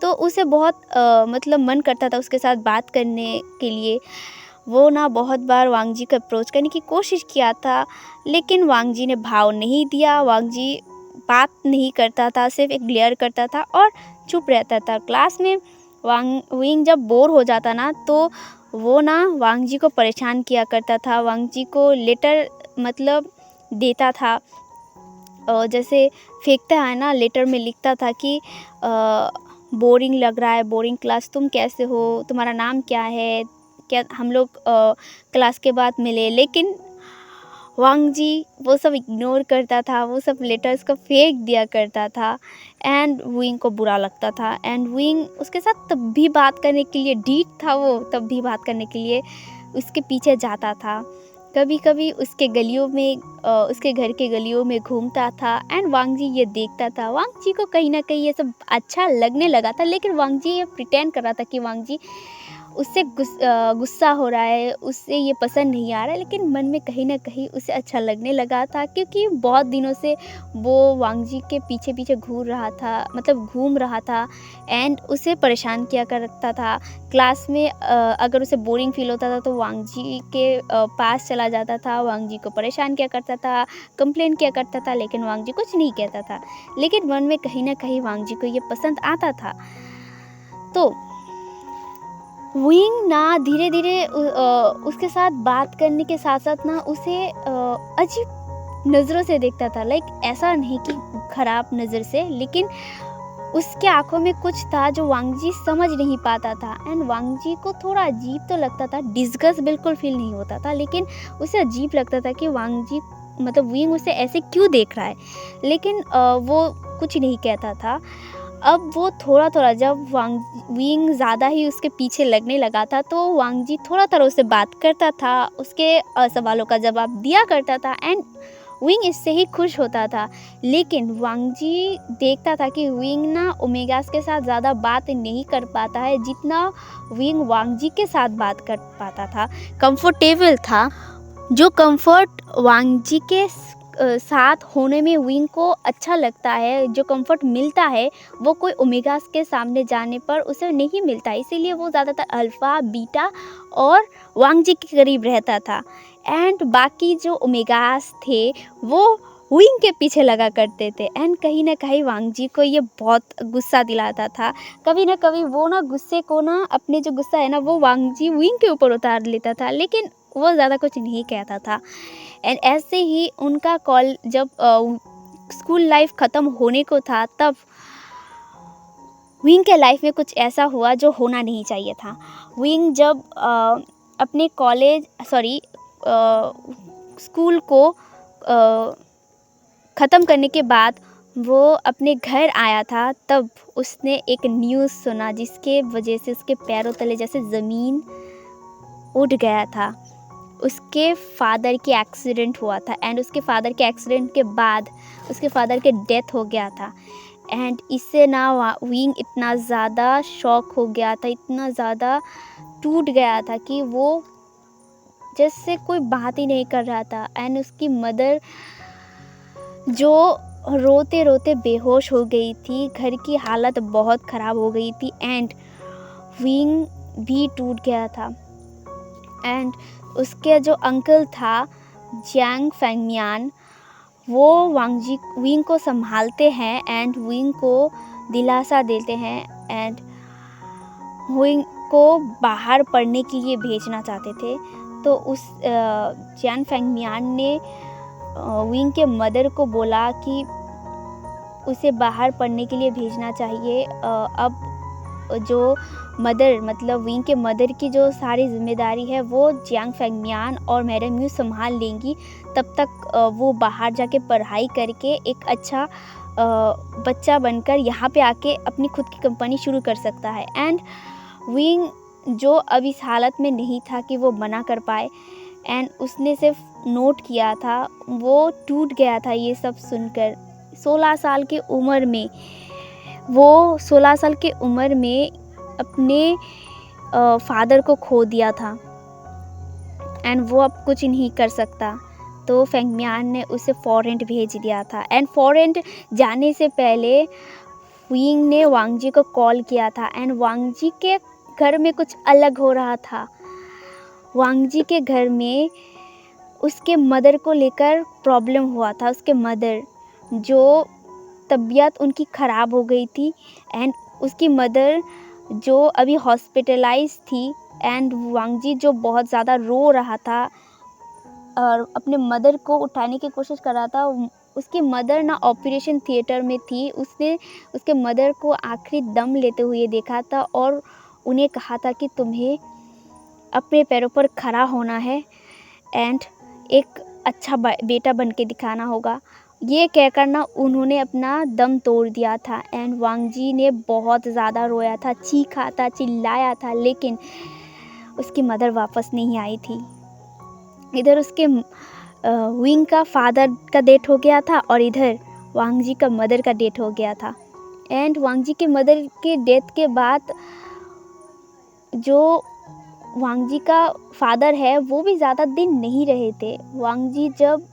तो उसे बहुत मतलब मन करता था उसके साथ बात करने के लिए। वो ना बहुत बार वांग जी को अप्रोच करने की कोशिश किया था, लेकिन वांग जी ने भाव नहीं दिया। वांग जी बात नहीं करता था, सिर्फ एक ग्लेयर करता था और चुप रहता था। क्लास में विंग जब बोर हो जाता ना, तो वो ना वांग जी को परेशान किया करता था, वांग जी को लेटर मतलब देता था, जैसे फेंकता है ना, लेटर में लिखता था कि बोरिंग लग रहा है, बोरिंग क्लास, तुम कैसे हो, तुम्हारा नाम क्या है, क्या हम लोग क्लास के बाद मिले। लेकिन वांग जी वो सब इग्नोर करता था, वो सब लेटर्स को फेंक दिया करता था एंड विंग को बुरा लगता था एंड विंग उसके साथ तब भी बात करने के लिए डीट था, वो तब भी बात करने के लिए उसके पीछे जाता था। कभी कभी उसके गलियों में उसके घर के गलियों में घूमता था एंड वांग जी ये देखता था। वांग जी को कहीं ना कहीं ये सब अच्छा लगने लगा था, लेकिन वांग जी ये प्रिटेंड कर रहा था कि वांग जी उससे गुस्सा हो रहा है, उससे ये पसंद नहीं आ रहा है, लेकिन मन में कहीं ना कहीं उसे अच्छा लगने लगा था, क्योंकि बहुत दिनों से वो वांग जी के पीछे पीछे घूम रहा था एंड उसे परेशान किया करता था। क्लास में अगर उसे बोरिंग फील होता था तो वांग जी के पास चला जाता था, वांग जी को परेशान किया करता था, कंप्लेन किया करता था, लेकिन वांग जी कुछ नहीं कहता था, लेकिन मन में कहीं ना कहीं वांग जी को ये पसंद आता था। तो विंग ना धीरे धीरे उसके साथ बात करने के साथ साथ ना उसे अजीब नज़रों से देखता था। लाइक ऐसा नहीं कि ख़राब नज़र से, लेकिन उसके आंखों में कुछ था जो वांग जी समझ नहीं पाता था एंड वांग जी को थोड़ा अजीब तो लगता था, डिस्गस्ट बिल्कुल फील नहीं होता था, लेकिन उसे अजीब लगता था कि वांग जी मतलब विंग उसे ऐसे क्यों देख रहा है, लेकिन वो कुछ नहीं कहता था। अब वो थोड़ा थोड़ा जब विंग ज़्यादा ही उसके पीछे लगने लगा था, तो वांग जी थोड़ा थोड़ा उससे बात करता था, उसके सवालों का जवाब दिया करता था एंड विंग इससे ही खुश होता था। लेकिन वांग जी देखता था कि विंग ना ओमेगास के साथ ज़्यादा बात नहीं कर पाता है जितना विंग वांग जी के साथ बात कर पाता था, कंफर्टेबल था। जो कंफर्ट वांग जी के साथ होने में विंग को अच्छा लगता है, जो कंफर्ट मिलता है, वो कोई ओमेगास के सामने जाने पर उसे नहीं मिलता, इसीलिए वो ज़्यादातर अल्फ़ा, बीटा और वांग जी के करीब रहता था एंड बाकी जो ओमेगास थे वो विंग के पीछे लगा करते थे एंड कहीं ना कहीं वांग जी को ये बहुत गुस्सा दिलाता था। कभी ना कभी वो ना गुस्से को ना अपने जो गुस्सा है ना वो वांग जी विंग के ऊपर उतार लेता था, लेकिन वो ज़्यादा कुछ नहीं कहता था एंड ऐसे ही उनका कॉल जब स्कूल लाइफ ख़त्म होने को था, तब विंग के लाइफ में कुछ ऐसा हुआ जो होना नहीं चाहिए था। विंग जब अपने स्कूल को ख़त्म करने के बाद वो अपने घर आया था, तब उसने एक न्यूज़ सुना जिसके वजह से उसके पैरों तले जैसे ज़मीन उठ गया था उसके फादर की एक्सीडेंट हुआ था एंड उसके फादर के एक्सीडेंट के बाद उसके फादर के डेथ हो गया था। एंड इससे ना विंग इतना ज़्यादा शॉक हो गया था, इतना ज़्यादा टूट गया था कि वो जैसे कोई बात ही नहीं कर रहा था। एंड उसकी मदर जो रोते रोते बेहोश हो गई थी, घर की हालत बहुत ख़राब हो गई थी एंड विंग भी टूट गया था। एंड उसके जो अंकल था जियांग फेंगमियान, वो विंग को संभालते हैं एंड विंग को दिलासा देते हैं एंड विंग को बाहर पढ़ने के लिए भेजना चाहते थे। तो उस जियांग फेंगमियान ने विंग के मदर को बोला कि उसे बाहर पढ़ने के लिए भेजना चाहिए। अब जो मदर मतलब विंग के मदर की जो सारी जिम्मेदारी है वो जियांग फेंगमियान और मैडम यू संभाल लेंगी। तब तक वो बाहर जाके पढ़ाई करके एक अच्छा बच्चा बनकर यहाँ पे आके अपनी खुद की कंपनी शुरू कर सकता है। एंड विंग जो अब इस हालत में नहीं था कि वो मना कर पाए एंड उसने सिर्फ नोट किया था, वो टूट गया था ये सब सुनकर। 16 साल की उम्र में वो 16 साल की उम्र में अपने फादर को खो दिया था एंड वो अब कुछ नहीं कर सकता। तो फेंगमियान ने उसे फॉरेन भेज दिया था एंड फॉरेन जाने से पहले विंग ने वांगजी को कॉल किया था एंड वांगजी के घर में कुछ अलग हो रहा था। वांगजी के घर में उसके मदर को लेकर प्रॉब्लम हुआ था। उसके मदर जो तबीयत उनकी ख़राब हो गई थी एंड उसकी मदर जो अभी हॉस्पिटलाइज थी एंड वांगजी जो बहुत ज़्यादा रो रहा था और अपने मदर को उठाने की कोशिश कर रहा था। उसकी मदर ना ऑपरेशन थिएटर में थी। उसने उसके मदर को आखिरी दम लेते हुए देखा था और उन्हें कहा था कि तुम्हें अपने पैरों पर खड़ा होना है एंड एक अच्छा बेटा बन के दिखाना होगा। ये कहकर ना उन्होंने अपना दम तोड़ दिया था एंड वांगजी ने बहुत ज़्यादा रोया था, चीखा था, चिल्लाया था, लेकिन उसकी मदर वापस नहीं आई थी। इधर उसके विंग का फादर का डेथ हो गया था और इधर वांगजी का मदर का डेथ हो गया था। एंड वांगजी के मदर के डेथ के बाद जो वांगजी का फादर है वो भी ज़्यादा दिन नहीं रहे थे। वांगजी जब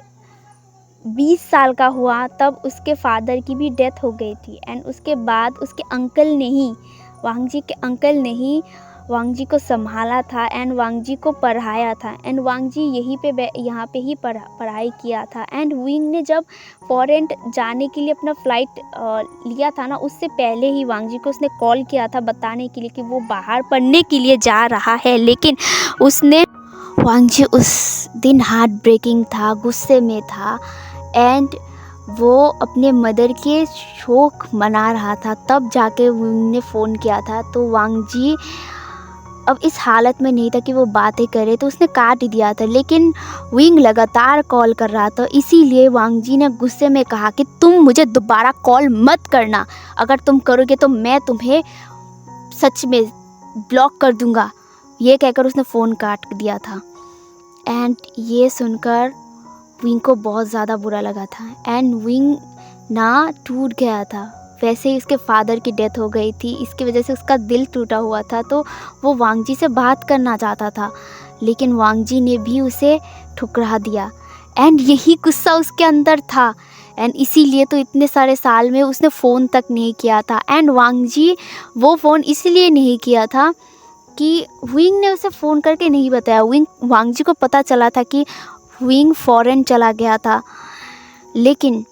20 साल का हुआ तब उसके फादर की भी डेथ हो गई थी एंड उसके बाद उसके अंकल ने ही वांगजी के अंकल ने ही वांगजी को संभाला था एंड वांगजी को पढ़ाया था एंड वांगजी यहाँ पे ही पढ़ाई किया था। एंड विंग ने जब फॉरेन जाने के लिए अपना फ़्लाइट लिया था ना, उससे पहले ही वांगजी को उसने कॉल किया था बताने के लिए कि वो बाहर पढ़ने के लिए जा रहा है। लेकिन वांगजी उस दिन हार्ट ब्रेकिंग था, गुस्से में था एंड वो अपने मदर के शोक मना रहा था। तब जाके विंग ने फ़ोन किया था। तो वांगजी अब इस हालत में नहीं था कि वो बातें करे, तो उसने काट दिया था। लेकिन विंग लगातार कॉल कर रहा था, इसीलिए वांगजी ने गुस्से में कहा कि तुम मुझे दोबारा कॉल मत करना, अगर तुम करोगे तो मैं तुम्हें सच में ब्लॉक कर दूंगा। ये कहकर उसने फ़ोन काट दिया था एंड ये सुनकर विंग को बहुत ज़्यादा बुरा लगा था एंड विंग ना टूट गया था। वैसे ही उसके फादर की डेथ हो गई थी, इसकी वजह से उसका दिल टूटा हुआ था। तो वो वांगजी से बात करना चाहता था, लेकिन वांगजी ने भी उसे ठुकरा दिया एंड यही गुस्सा उसके अंदर था एंड इसीलिए तो इतने सारे साल में उसने फ़ोन तक नहीं किया था। एंड वांगजी वो फ़ोन इसलिए नहीं किया था कि विंग ने उसे फ़ोन करके नहीं बताया। वांगजी को पता चला था कि विंग फॉरेन चला गया था, लेकिन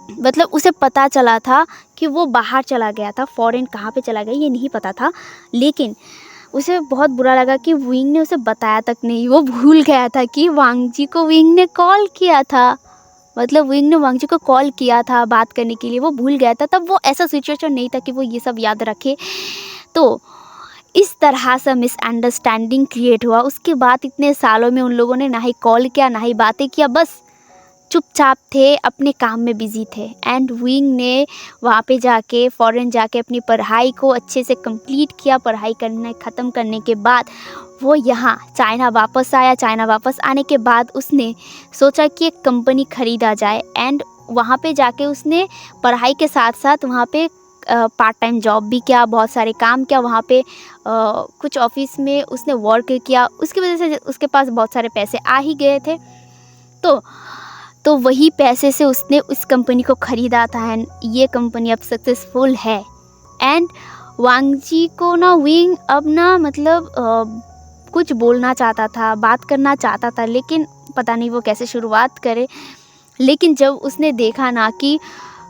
मतलब उसे पता चला था कि वो बाहर चला गया था। फॉरेन कहाँ पे चला गया ये नहीं पता था, लेकिन उसे बहुत बुरा लगा कि विंग ने उसे बताया तक नहीं। वो भूल गया था कि वांगजी को विंग ने कॉल किया था, मतलब विंग ने वांगजी को कॉल किया था बात करने के लिए, वो भूल गया था। तब वो ऐसा सिचुएशन नहीं था कि वो ये सब याद रखे। तो इस तरह से मिसअंडरस्टैंडिंग क्रिएट हुआ। उसके बाद इतने सालों में उन लोगों ने ना ही कॉल किया ना ही बातें किया, बस चुपचाप थे, अपने काम में बिजी थे। एंड विंग ने वहाँ पे जाके फॉरेन जाके अपनी पढ़ाई को अच्छे से कंप्लीट किया। पढ़ाई करने ख़त्म करने के बाद वो यहाँ चाइना वापस आया। चाइना वापस आने के बाद उसने सोचा कि एक कंपनी ख़रीदा जाए। एंड वहाँ पे जाके उसने पढ़ाई के साथ साथ वहाँ पे पार्ट टाइम जॉब भी किया, बहुत सारे काम किया वहाँ पे। कुछ ऑफिस में उसने वर्क किया, उसकी वजह से उसके पास बहुत सारे पैसे आ ही गए थे। तो वही पैसे से उसने उस कंपनी को ख़रीदा था। एंड ये कंपनी अब सक्सेसफुल है। एंड वांग जी को ना विंग अब ना मतलब कुछ बोलना चाहता था, बात करना चाहता था, लेकिन पता नहीं वो कैसे शुरुआत करे। लेकिन जब उसने देखा ना कि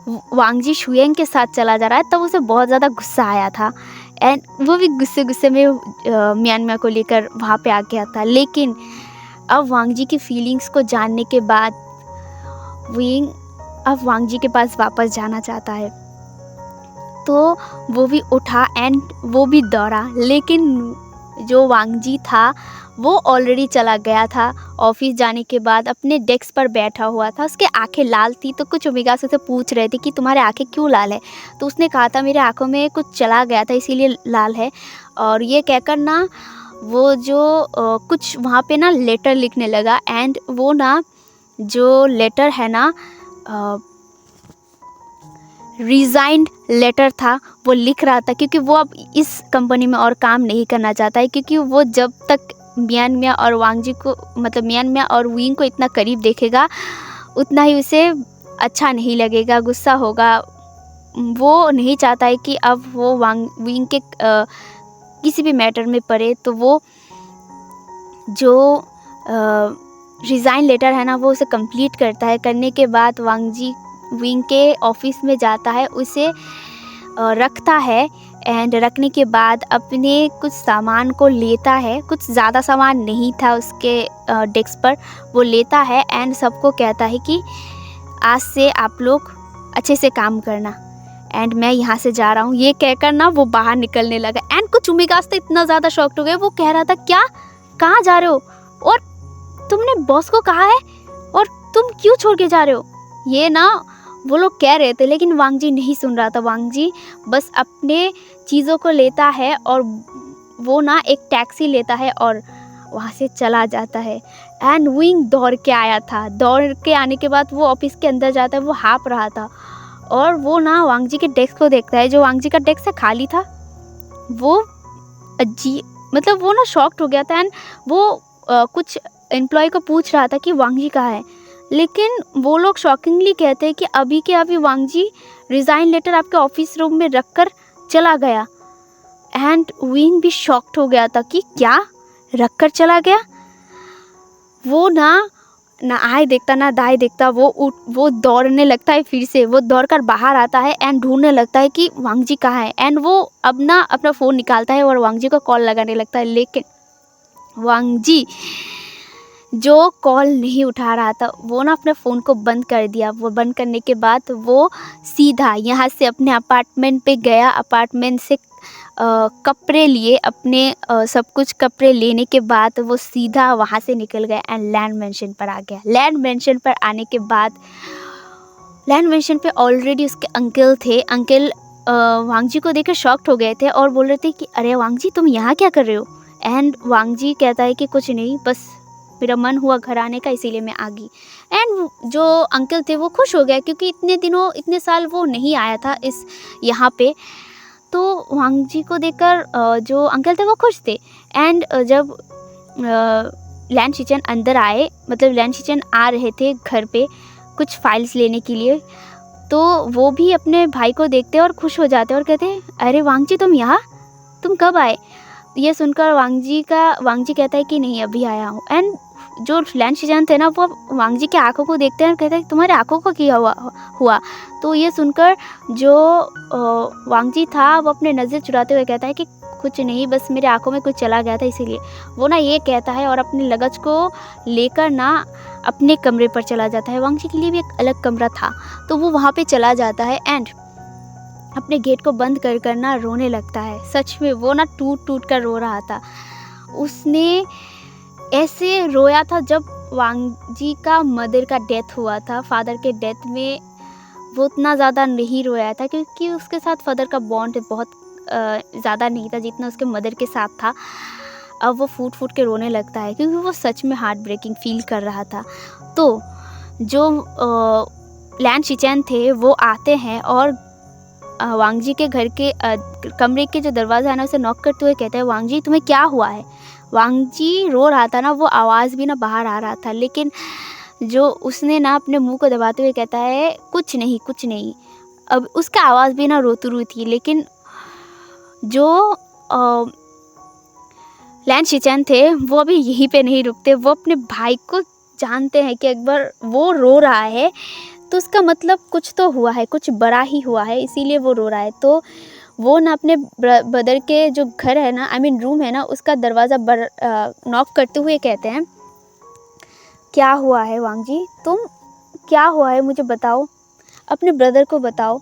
वांग जी शुएंग के साथ चला जा रहा है, तब उसे बहुत ज़्यादा गुस्सा आया था। एंड वो भी गुस्से में म्यांमार को लेकर वहाँ पे आ गया था। लेकिन अब वांग जी की फीलिंग्स को जानने के बाद विंग अब वांग जी के पास वापस जाना चाहता है। तो वो भी उठा एंड वो भी दौड़ा। लेकिन जो वांग जी था वो ऑलरेडी चला गया था। ऑफिस जाने के बाद अपने डेस्क पर बैठा हुआ था। उसके आंखें लाल थी, तो कुछ ओमेगा से उसे पूछ रहे थे कि तुम्हारे आंखें क्यों लाल है। तो उसने कहा था मेरे आंखों में कुछ चला गया था इसीलिए लाल है। और ये कहकर ना वो जो कुछ वहाँ पे ना लेटर लिखने लगा। एंड वो ना जो लेटर है ना रिज़ाइंड लेटर था, वो लिख रहा था, क्योंकि वो अब इस कंपनी में और काम नहीं करना चाहता है। क्योंकि वो जब तक म्यांमार और वांग जी को मतलब म्यांमार और विंग को इतना करीब देखेगा उतना ही उसे अच्छा नहीं लगेगा, गुस्सा होगा। वो नहीं चाहता है कि अब वो विंग के किसी भी मैटर में पड़े। तो वो जो रिज़ाइन लेटर है ना वो उसे कंप्लीट करता है। करने के बाद वांग जी विंग के ऑफिस में जाता है, उसे रखता है। एंड रखने के बाद अपने कुछ सामान को लेता है। कुछ ज़्यादा सामान नहीं था उसके डेस्क पर, वो लेता है एंड सबको कहता है कि आज से आप लोग अच्छे से काम करना एंड मैं यहाँ से जा रहा हूँ। ये कहकर ना वो बाहर निकलने लगा। एंड कुछ उमिगास तो इतना ज़्यादा शॉक्ड हो गया, वो कह रहा था क्या, कहाँ जा रहे हो, और तुमने बॉस को कहा है, और तुम क्यों छोड़ के जा रहे हो। ये ना वो लोग कह रहे थे, लेकिन वांग जी नहीं सुन रहा था। वांग जी बस अपने चीज़ों को लेता है और वो ना एक टैक्सी लेता है और वहाँ से चला जाता है। एंड विंग दौड़ के आया था। दौड़ के आने के बाद वो ऑफिस के अंदर जाता है। वो हाँप रहा था और वो ना वांग जी के डेस्क को देखता है। जो वांग जी का डेस्क है खाली था। वो मतलब वो ना शॉक्ड हो गया था। एंड वो कुछ एम्प्लॉय को पूछ रहा था कि वांग जी कहाँ है। लेकिन वो लोग शॉकिंगली कहते हैं कि अभी के अभी वांग जी रिज़ाइन लेटर आपके ऑफिस रूम में रख कर चला गया। एंड विंग भी शॉक्ड हो गया था कि क्या रख कर चला गया। वो ना आए देखता ना दाएं देखता, वो दौड़ने लगता है। फिर से वो दौड़कर बाहर आता है एंड ढूंढने लगता है कि वांग जी कहाँ है। एंड वो अब ना अपना फ़ोन निकालता है और वांग जी को कॉल लगाने लगता है। लेकिन वांग जी जो कॉल नहीं उठा रहा था, वो ना अपने फ़ोन को बंद कर दिया। वो बंद करने के बाद वो सीधा यहाँ से अपने अपार्टमेंट पे गया। अपार्टमेंट से कपड़े लिए, अपने सब कुछ कपड़े लेने के बाद वो सीधा वहाँ से निकल गया एंड लैंड मेंशन पर आ गया। लैंड मेंशन पर आने के बाद लैंड मेंशन पे ऑलरेडी उसके अंकल थे। अंकल वांग जी को देखकर शॉक्ड हो गए थे और बोल रहे थे कि अरे वांग जी तुम यहाँ क्या कर रहे हो। एंड वांग जी कहता है कि कुछ नहीं, बस मेरा मन हुआ घर आने का इसीलिए मैं आ गई। एंड जो अंकल थे वो खुश हो गए क्योंकि इतने साल वो नहीं आया था इस यहाँ पे। तो वांग जी को देखकर जो अंकल थे वो खुश थे। एंड जब लैंड शिचन अंदर आए, मतलब लैंड शिचन आ रहे थे घर पे कुछ फाइल्स लेने के लिए, तो वो भी अपने भाई को देखते और खुश हो जाते और कहते अरे वांग जी तुम यहाँ, तुम कब आए। ये सुनकर वांग जी कहता है कि नहीं अभी आया हूँ। एंड जो लैंड शिचन थे ना वो वांग जी के आँखों को देखते हैं और कहते हैं तुम्हारे आँखों को क्या हुआ। तो ये सुनकर जो वांग जी था वो अपने नज़र चुराते हुए कहता है कि कुछ नहीं, बस मेरे आँखों में कुछ चला गया था इसीलिए। वो ना ये कहता है और अपने लगेज को लेकर ना अपने कमरे पर चला जाता है। वांग जी के लिए भी एक अलग कमरा था, तो वो वहाँ पे चला जाता है एंड अपने गेट को बंद कर ना रोने लगता है। सच में वो ना टूट कर रो रहा था। उसने ऐसे रोया था जब वांग जी का मदर का डेथ हुआ था, फादर के डेथ में वो उतना ज़्यादा नहीं रोया था क्योंकि उसके साथ फादर का बॉन्ड बहुत ज़्यादा नहीं था जितना उसके मदर के साथ था। अब वो फूट फूट के रोने लगता है क्योंकि वो सच में हार्ट ब्रेकिंग फील कर रहा था। तो जो लैन शिचैन थे वो आते हैं और वांग जी के घर के कमरे के जो दरवाज़ा है ना उसे नॉक करते हुए कहते हैं, वांग जी तुम्हें क्या हुआ है? वांग जी रो रहा था ना, वो आवाज़ भी ना बाहर आ रहा था, लेकिन जो उसने ना अपने मुंह को दबाते हुए कहता है कुछ नहीं कुछ नहीं। अब उसका आवाज़ भी ना रोती थी, लेकिन जो लैन शिचैन थे वो अभी यहीं पे नहीं रुकते। वो अपने भाई को जानते हैं कि एक बार वो रो रहा है तो उसका मतलब कुछ तो हुआ है, कुछ बड़ा ही हुआ है, इसीलिए वो रो रहा है। तो वो ना अपने ब्रदर के जो घर है ना, रूम है ना, उसका दरवाज़ा नॉक करते हुए कहते हैं, क्या हुआ है वांग जी? तुम क्या हुआ है मुझे बताओ, अपने ब्रदर को बताओ।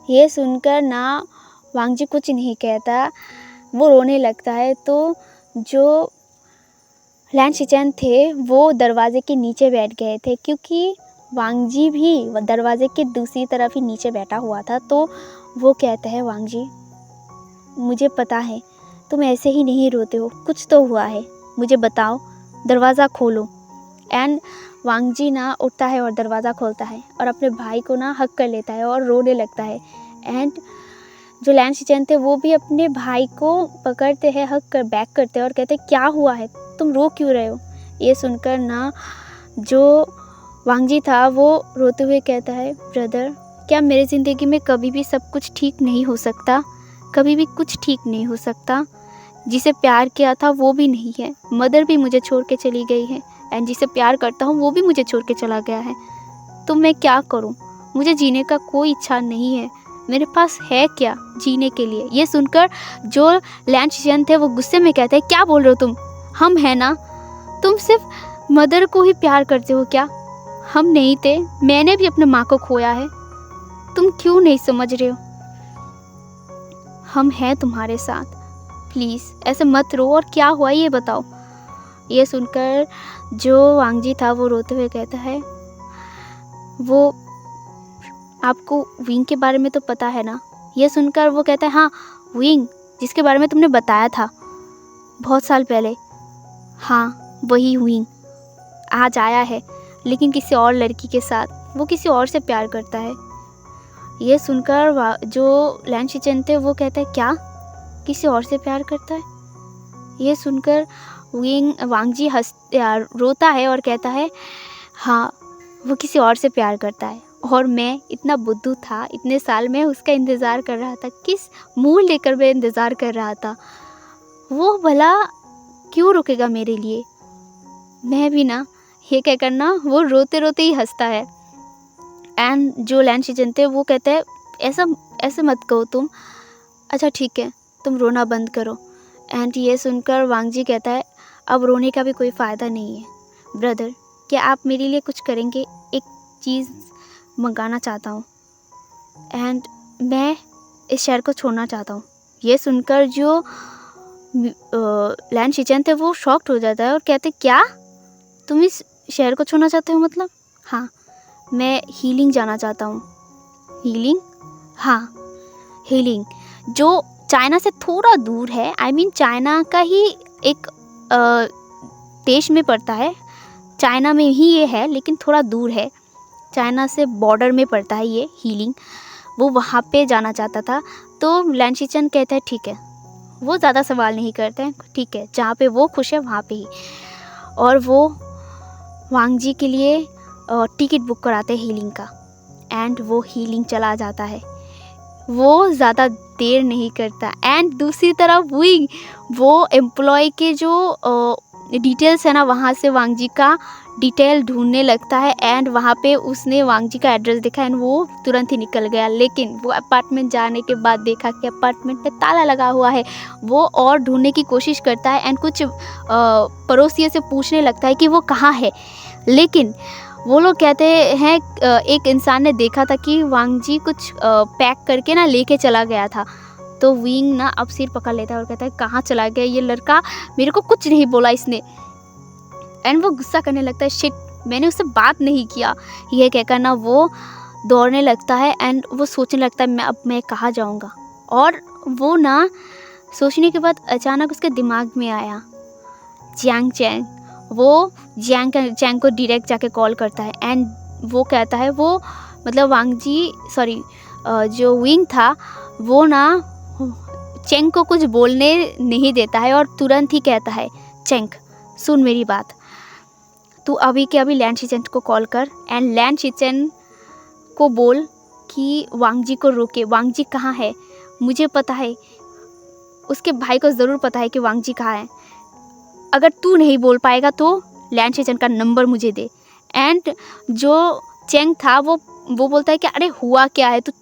ये सुनकर ना वांग जी कुछ नहीं कहता, वो रोने लगता है। तो जो लैन शिचैन थे वो दरवाजे के नीचे बैठ गए थे क्योंकि वांग जी भी दरवाजे के दूसरी तरफ ही नीचे बैठा हुआ था। तो वो कहता है, वांग जी मुझे पता है तुम ऐसे ही नहीं रोते हो, कुछ तो हुआ है, मुझे बताओ, दरवाज़ा खोलो। एंड वांग जी ना उठता है और दरवाज़ा खोलता है और अपने भाई को ना हक कर लेता है और रोने लगता है। एंड जो लैन शिचैन थे वो भी अपने भाई को पकड़ते हैं, हक कर बैक करते हैं और कहते हैं, क्या हुआ है, तुम रो क्यों रहे हो? ये सुनकर ना जो वांग जी था वो रोते हुए कहता है, ब्रदर क्या मेरी ज़िंदगी में कभी भी सब कुछ ठीक नहीं हो सकता? कभी भी कुछ ठीक नहीं हो सकता। जिसे प्यार किया था वो भी नहीं है, मदर भी मुझे छोड़ के चली गई है, एंड जिसे प्यार करता हूँ वो भी मुझे छोड़ के चला गया है। तो मैं क्या करूँ? मुझे जीने का कोई इच्छा नहीं है, मेरे पास है क्या जीने के लिए? ये सुनकर जो लैन शिचैन थे वो गुस्से में कहते हैं, क्या बोल रहे हो तुम? हम हैं ना, तुम सिर्फ मदर को ही प्यार करते हो क्या? हम नहीं थे, मैंने भी अपने माँ को खोया है, तुम क्यों नहीं समझ रहे हो? हम हैं तुम्हारे साथ, प्लीज़ ऐसे मत रो, और क्या हुआ ये बताओ। ये सुनकर जो वांग जी था वो रोते हुए कहता है, वो आपको विंग के बारे में तो पता है ना? ये सुनकर वो कहता है, हाँ विंग, जिसके बारे में तुमने बताया था बहुत साल पहले, हाँ वही विंग आज आया है, लेकिन किसी और लड़की के साथ, वो किसी और से प्यार करता है। ये सुनकर जो लैन शिचैन थे वो कहता है, क्या किसी और से प्यार करता है? ये सुनकर वांग जी रोता है और कहता है, हाँ वो किसी और से प्यार करता है, और मैं इतना बुद्धू था, इतने साल में उसका इंतज़ार कर रहा था, किस मुँह लेकर मैं इंतज़ार कर रहा था, वो भला क्यों रुकेगा मेरे लिए? मैं भी ना, ये कहकर ना वो रोते रोते ही हंसता है। एंड जो लैन शिचैन थे वो कहते हैं, ऐसा मत कहो तुम, अच्छा ठीक है तुम रोना बंद करो। एंड ये सुनकर वांग जी कहता है, अब रोने का भी कोई फ़ायदा नहीं है ब्रदर, क्या आप मेरे लिए कुछ करेंगे? एक चीज़ मंगाना चाहता हूँ, एंड मैं इस शहर को छोड़ना चाहता हूँ। ये सुनकर जो लैन शिचैन थे वो शॉक्ड हो जाता है और कहते, क्या तुम इस शहर को छोड़ना चाहते हो? मतलब हाँ, मैं हीलिंग जाना चाहता हूँ। हीलिंग? हाँ हीलिंग, जो चाइना से थोड़ा दूर है, चाइना का ही एक देश में पड़ता है, चाइना में ही ये है लेकिन थोड़ा दूर है, चाइना से बॉर्डर में पड़ता है ये हीलिंग, वो वहाँ पे जाना चाहता था। तो लैन शिचैन कहता है ठीक है, वो ज़्यादा सवाल नहीं करते हैं, ठीक है जहाँ पे वो खुश है वहाँ पे ही, और वो वांग जी के लिए टिकट बुक कराते हैं हीलिंग का, एंड वो हीलिंग चला जाता है, वो ज़्यादा देर नहीं करता। एंड दूसरी तरफ वो एम्प्लॉय के जो डिटेल्स है ना, वहाँ से वांग जी का डिटेल ढूंढने लगता है, एंड वहाँ पे उसने वांग जी का एड्रेस देखा एंड वो तुरंत ही निकल गया। लेकिन वो अपार्टमेंट जाने के बाद देखा कि अपार्टमेंट में ताला लगा हुआ है, वो और ढूंढने की कोशिश करता है एंड कुछ पड़ोसियों से पूछने लगता है कि वो कहाँ है, लेकिन वो लोग कहते हैं एक इंसान ने देखा था कि वांग जी कुछ पैक करके ना लेके चला गया था। तो विंग ना अब सिर पकड़ लेता है और कहता है, कहाँ चला गया ये लड़का, मेरे को कुछ नहीं बोला इसने। एंड वो गुस्सा करने लगता है, शिट मैंने उससे बात नहीं किया, ये कहकर ना वो दौड़ने लगता है एंड वो सोचने लगता है अब मैं कहाँ जाऊँगा। और वो ना सोचने के बाद अचानक उसके दिमाग में आया जियांग चैंग। वो जियांग चैंग को डायरेक्ट जाके कॉल करता है एंड वो कहता है, वो मतलब जो विंग था वो ना चेंग को कुछ बोलने नहीं देता है और तुरंत ही कहता है, चेंग सुन मेरी बात, तू अभी के अभी लैंड शिचेन को कॉल कर एंड लैंड शिचेन को बोल कि वांग जी को रोके। वांग जी कहाँ है मुझे पता है, उसके भाई को ज़रूर पता है कि वांग जी कहाँ है। अगर तू नहीं बोल पाएगा तो लैंड शिचेन का नंबर मुझे दे। एंड जो चेंग था वो बोलता है कि अरे हुआ क्या है, तू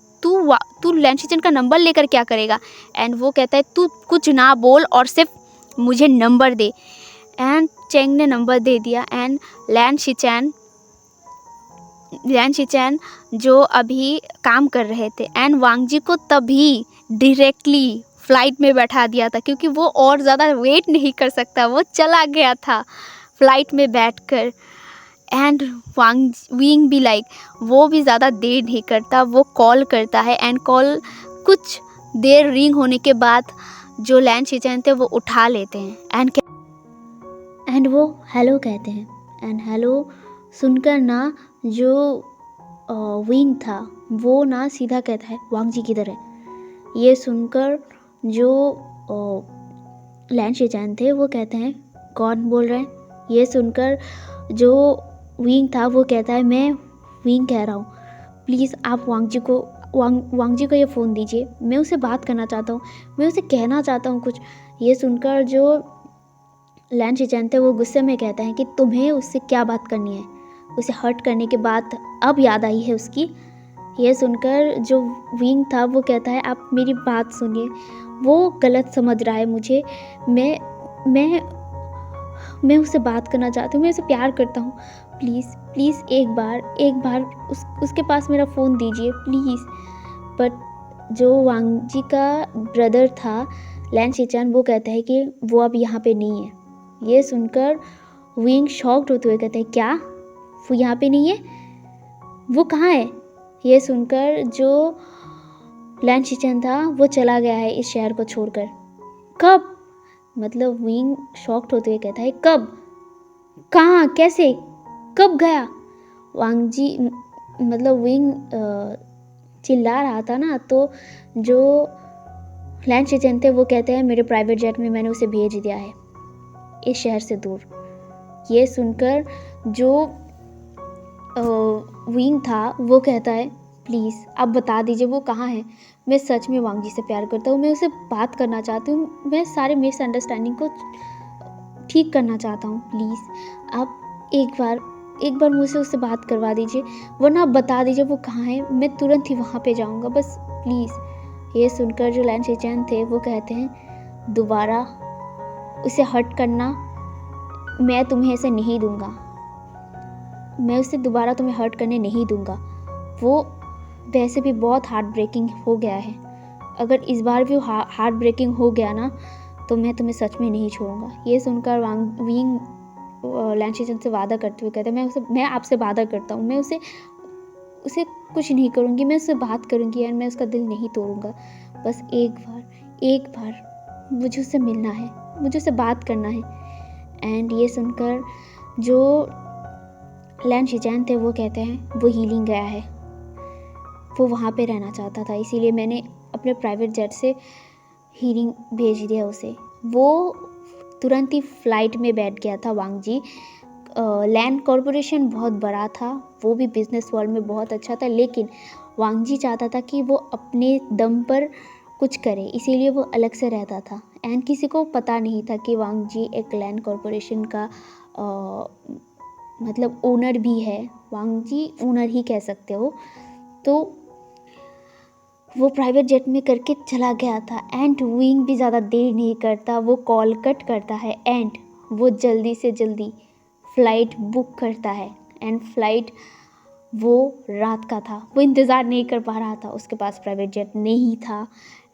लैंड शिचेन का नंबर लेकर क्या करेगा। एंड वो कहता है तू कुछ ना बोल और सिर्फ मुझे नंबर दे। एंड चेंग ने नंबर दे दिया एंड लैंड शिचेन जो अभी काम कर रहे थे एंड वांग जी को तभी डायरेक्टली फ़्लाइट में बैठा दिया था, क्योंकि वो और ज़्यादा वेट नहीं कर सकता, वो चला गया था फ़्लाइट में बैठकर। एंड विंग भी वो भी ज़्यादा देर नहीं करता, वो कॉल करता है एंड कॉल कुछ देर रिंग होने के बाद जो लैंड शिचेन थे वो उठा लेते हैं एंड वो हेलो कहते हैं। एंड हेलो सुनकर ना जो विंग था वो ना सीधा कहता है वांग जी किधर है। ये सुनकर जो लैंड शिचेन थे वो कहते हैं कौन बोल रहे हैं। ये सुनकर जो विंग था वो कहता है मैं विंग कह रहा हूँ, प्लीज़ आप वांग जी को ये फ़ोन दीजिए, मैं उससे बात करना चाहता हूँ, मैं उसे कहना चाहता हूँ कुछ। ये सुनकर जो लैंड शिचेन थे वो गुस्से में कहते हैं कि तुम्हें उससे क्या बात करनी है। उसे हर्ट करने के बाद अब याद आई है उसकी। ये सुनकर जो विंग था वो कहता है आप मेरी बात सुनिए, वो गलत समझ रहा है मुझे, मैं उससे बात करना चाहती हूँ, मैं उसे प्यार करता हूँ, प्लीज़ एक बार उसके पास मेरा फ़ोन दीजिए प्लीज़। बट जो वांग जी का ब्रदर था लैंड शिचेन वो कहता है कि वो अब यहाँ पे नहीं है। ये सुनकर विंग शॉक्ड होते हुए कहते हैं क्या वो यहाँ पे नहीं है, वो कहाँ है। ये सुनकर जो लैंड शिचेन था वो चला गया है इस शहर को छोड़कर। कब, मतलब विंग शॉक्ड होते हुए कहता है कब, कहाँ, कैसे, कब गया। वांग जी मतलब विंग चिल्ला रहा था ना, तो जो लैंड शिचेन थे वो कहते हैं मेरे प्राइवेट जेट में मैंने उसे भेज दिया है इस शहर से दूर। ये सुनकर जो विंग था वो कहता है प्लीज़ आप बता दीजिए वो कहाँ है, मैं सच में वांग जी से प्यार करता हूँ, मैं उसे बात करना चाहती हूँ, मैं सारे मिसअंडरस्टैंडिंग को ठीक करना चाहता हूँ, प्लीज़ आप एक बार मुझसे उससे बात करवा दीजिए, वरना आप बता दीजिए वो कहाँ है, मैं तुरंत ही वहाँ पे जाऊँगा, बस प्लीज़। ये सुनकर जो लैंड शिचेन थे वो कहते हैं दोबारा उसे हर्ट करना, मैं तुम्हें ऐसे नहीं दूँगा, मैं उसे दोबारा तुम्हें हर्ट करने नहीं दूँगा, वो वैसे भी बहुत हार्ट ब्रेकिंग हो गया है, अगर इस बार भी हार्ट ब्रेकिंग हो गया ना तो मैं तुम्हें सच में नहीं छोड़ूंगा। ये सुनकर विंग लैंड शिचेन से वादा करते हुए कहते हैं मैं आपसे वादा करता हूँ, मैं उसे कुछ नहीं करूँगी, मैं उससे बात करूँगी और मैं उसका दिल नहीं तोड़ूंगा, बस एक बार मुझे उससे मिलना है, मुझे उससे बात करना है। एंड ये सुनकर जो लैंड शिचेन थे वो कहते हैं वो हीलिंग गया है, वो वहाँ पे रहना चाहता था, इसीलिए मैंने अपने प्राइवेट जेट से हीलिंग भेज दिया उसे। वो तुरंत ही फ्लाइट में बैठ गया था वांग जी। लैंड कॉरपोरेशन बहुत बड़ा था, वो भी बिजनेस वर्ल्ड में बहुत अच्छा था, लेकिन वांग जी चाहता था कि वो अपने दम पर कुछ करे, इसीलिए वो अलग से रहता था। एंड किसी को पता नहीं था कि वांग जी एक लैंड कॉरपोरेशन का मतलब ओनर भी है, वांग जी ओनर ही कह सकते हो। तो वो प्राइवेट जेट में करके चला गया था एंड विंग भी ज़्यादा देर नहीं करता, वो कॉल कट करता है एंड वो जल्दी से जल्दी फ़्लाइट बुक करता है। एंड फ्लाइट वो रात का था, वो इंतज़ार नहीं कर पा रहा था, उसके पास प्राइवेट जेट नहीं था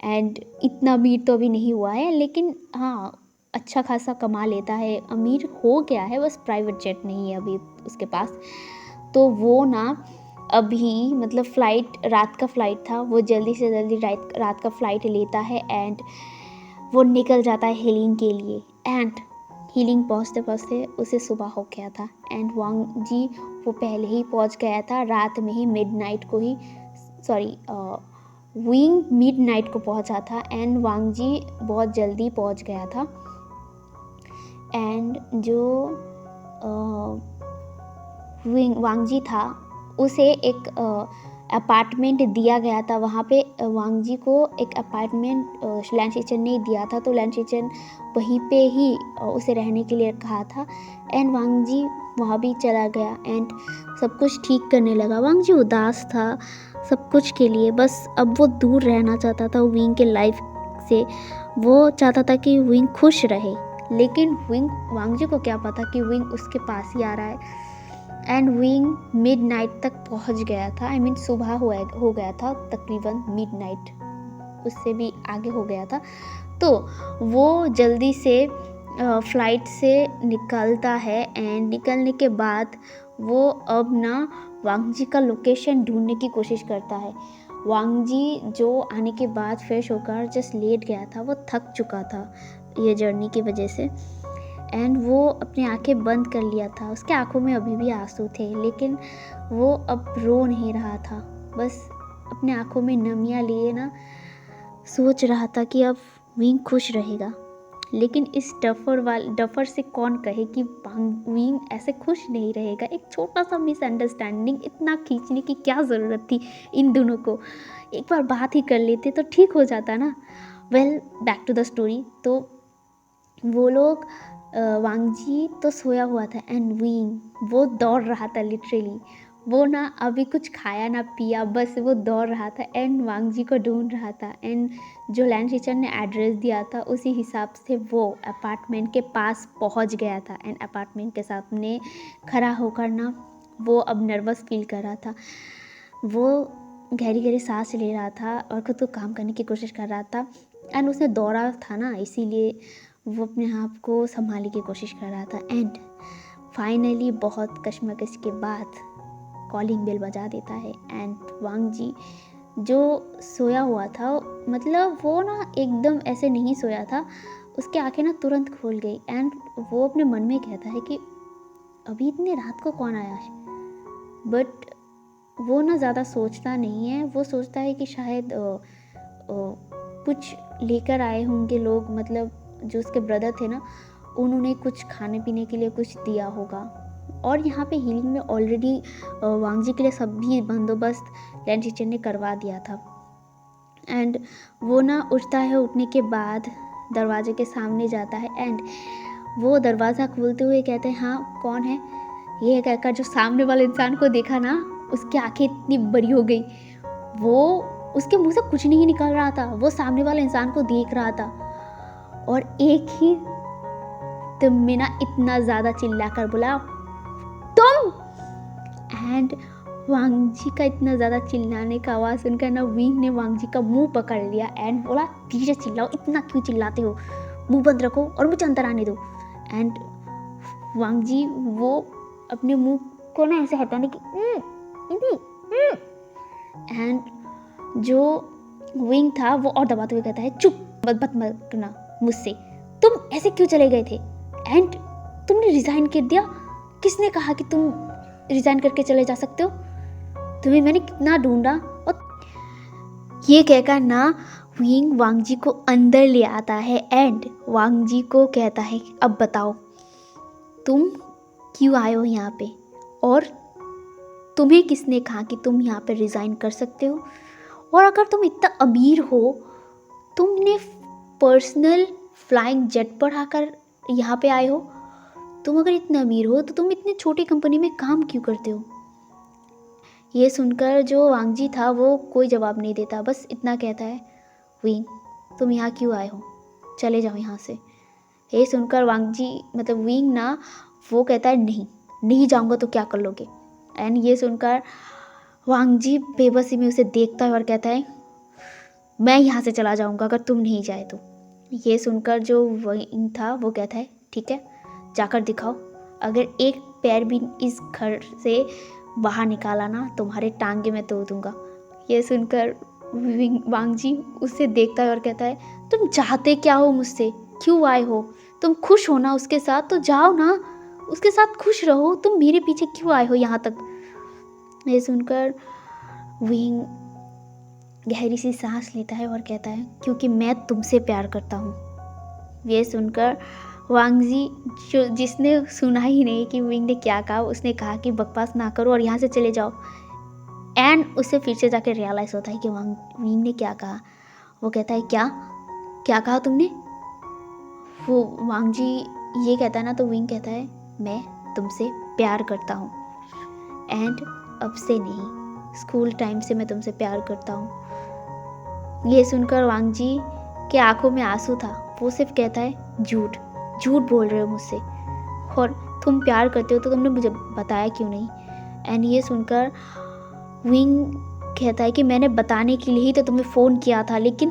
एंड इतना मीट तो अभी नहीं हुआ है, लेकिन हाँ अच्छा खासा कमा लेता है, अमीर हो गया है, बस प्राइवेट जेट नहीं है अभी उसके पास। तो वो ना अभी मतलब रात का फ़्लाइट था, वो जल्दी से जल्दी रात का फ़्लाइट लेता है एंड वो निकल जाता है हीलिंग के लिए। एंड हीलिंग पहुँचते पहुँचते उसे सुबह हो गया था एंड वांग जी वो पहले ही पहुँच गया था, रात में ही मिडनाइट को ही विंग मिडनाइट को पहुँचा था एंड वांग जी बहुत जल्दी पहुँच गया था। एंड जो वांग जी था उसे एक अपार्टमेंट दिया गया था। वहाँ पे वांग जी को एक अपार्टमेंट लैन शीचन ने दिया था, तो लैन शीचन वहीं पे ही उसे रहने के लिए कहा था एंड वांग जी वहाँ भी चला गया एंड सब कुछ ठीक करने लगा। वांग जी उदास था सब कुछ के लिए, बस अब वो दूर रहना चाहता था विंग के लाइफ से। वो चाहता था कि विंग खुश रहे, लेकिन वांग जी को क्या पता कि विंग उसके पास ही आ रहा है। एंड विंग मिडनाइट तक पहुंच गया था, सुबह हो गया था, तकरीबन मिडनाइट उससे भी आगे हो गया था। तो वो जल्दी से फ्लाइट से निकलता है एंड निकलने के बाद वो अब ना वांग जी का लोकेशन ढूंढने की कोशिश करता है। वांग जी जो आने के बाद फ्रेश होकर जस्ट लेट गया था, वो थक चुका था ये जर्नी की वजह से एंड वो अपनी आंखें बंद कर लिया था। उसके आंखों में अभी भी आंसू थे, लेकिन वो अब रो नहीं रहा था, बस अपने आंखों में नमियाँ लिए ना सोच रहा था कि अब विंग खुश रहेगा। लेकिन इस डफर से कौन कहे कि विंग ऐसे खुश नहीं रहेगा। एक छोटा सा मिसअंडरस्टैंडिंग, इतना खींचने की क्या ज़रूरत थी इन दोनों को, एक बार बात ही कर लेते तो ठीक हो जाता ना। Well, back to the story. तो वो लोग वांग जी तो सोया हुआ था एंड विंग वो दौड़ रहा था लिटरली। वो ना अभी कुछ खाया ना पिया, बस वो दौड़ रहा था एंड वांग जी को ढूंढ रहा था एंड जो लैन शीचन ने एड्रेस दिया था उसी हिसाब से वो अपार्टमेंट के पास पहुंच गया था एंड अपार्टमेंट के सामने खड़ा होकर ना वो अब नर्वस फील कर रहा था। वो गहरी गहरी सांस ले रहा था और खुद को काम करने की कोशिश कर रहा था एंड उसने दौड़ा था ना, इसीलिए वो अपने आप को संभालने की कोशिश कर रहा था एंड फाइनली बहुत कश्मकश के बाद कॉलिंग बेल बजा देता है एंड वांग जी जो सोया हुआ था, मतलब वो ना एकदम ऐसे नहीं सोया था, उसकी आंखें ना तुरंत खोल गई एंड वो अपने मन में कहता है कि अभी इतने रात को कौन आया है। बट वो ना ज़्यादा सोचता नहीं है, वो सोचता है कि शायद कुछ लेकर आए होंगे लोग, मतलब जो उसके ब्रदर थे ना, उन्होंने कुछ खाने पीने के लिए कुछ दिया होगा। और यहाँ पे हीलिंग में ऑलरेडी वांग जी के लिए सभी बंदोबस्त लैन शीचन ने करवा दिया था एंड वो ना उठता है, उठने के बाद दरवाजे के सामने जाता है एंड वो दरवाज़ा खोलते हुए कहते हैं हाँ कौन है। ये कहकर जो सामने वाले इंसान को देखा ना, उसकी आंखें इतनी बड़ी हो गई, वो उसके मुंह से कुछ नहीं निकल रहा था, वो सामने वाले इंसान को देख रहा था और एक ही तुम में ना इतना ज़्यादा चिल्लाकर बोला तुम। एंड वांग जी का इतना ज़्यादा चिल्लाने का आवाज़ सुनकर ना विंग ने वांग जी का मुंह पकड़ लिया एंड बोला धीरे चिल्लाओ, इतना क्यों चिल्लाते हो, मुंह बंद रखो और मुझे अंदर आने दो। एंड वांग जी वो अपने मुंह को ना ऐसे हटाने की एंड जो विंग था वो और दबाते हुए कहता है चुप, मत करना मुझसे, तुम ऐसे क्यों चले गए थे एंड तुमने रिजाइन कर दिया, किसने कहा कि तुम रिजाइन करके चले जा सकते हो, तुम्हें मैंने कितना ढूंढा। और ये कहकर ना विंग वांग जी को अंदर ले आता है एंड वांग जी को कहता है अब बताओ तुम क्यों आए हो यहाँ पे और तुम्हें किसने कहा कि तुम यहाँ पे रिज़ाइन कर सकते हो, और अगर तुम इतना अमीर हो, तुमने पर्सनल फ्लाइंग जेट पर आकर यहाँ पे आए हो, तुम अगर इतना अमीर हो तो तुम इतने छोटी कंपनी में काम क्यों करते हो। ये सुनकर जो वांग जी था वो कोई जवाब नहीं देता, बस इतना कहता है विंग तुम यहाँ क्यों आए हो, चले जाओ यहाँ से। ये सुनकर वांग जी मतलब विंग ना वो कहता है नहीं जाऊँगा तो क्या कर लोगे। एंड ये सुनकर वांग जी बेबसी में उसे देखता है और कहता है मैं यहाँ से चला जाऊँगा अगर तुम नहीं जाए तो। ये सुनकर जो विंग था वो कहता है ठीक है, जाकर दिखाओ, अगर एक पैर भी इस घर से बाहर निकाला ना तुम्हारे टांगे में तोड़ दूंगा। ये सुनकर वांगजी उससे देखता है और कहता है तुम चाहते क्या हो मुझसे, क्यों आए हो, तुम खुश हो ना उसके साथ, तो जाओ ना उसके साथ खुश रहो, तुम मेरे पीछे क्यों आए हो यहाँ तक। ये सुनकर विंग गहरी सी सांस लेता है और कहता है क्योंकि मैं तुमसे प्यार करता हूँ। ये सुनकर वांगजी जो जिसने सुना ही नहीं कि विंग ने क्या कहा, उसने कहा कि बकवास ना करो और यहाँ से चले जाओ। एंड उसे फिर से जाकर रियलाइज़ होता है कि विंग ने क्या कहा। वो कहता है क्या क्या कहा तुमने। वो वांगजी ये कहता है ना, तो विंग कहता है मैं तुमसे प्यार करता हूँ एंड अब से नहीं, स्कूल टाइम से मैं तुमसे प्यार करता हूँ। ये सुनकर वांगजी के आंखों में आंसू था। वो सिर्फ कहता है झूठ झूठ बोल रहे हो मुझसे, और तुम प्यार करते हो तो तुमने मुझे बताया क्यों नहीं। एंड ये सुनकर विंग कहता है कि मैंने बताने के लिए ही तो तुम्हें फ़ोन किया था, लेकिन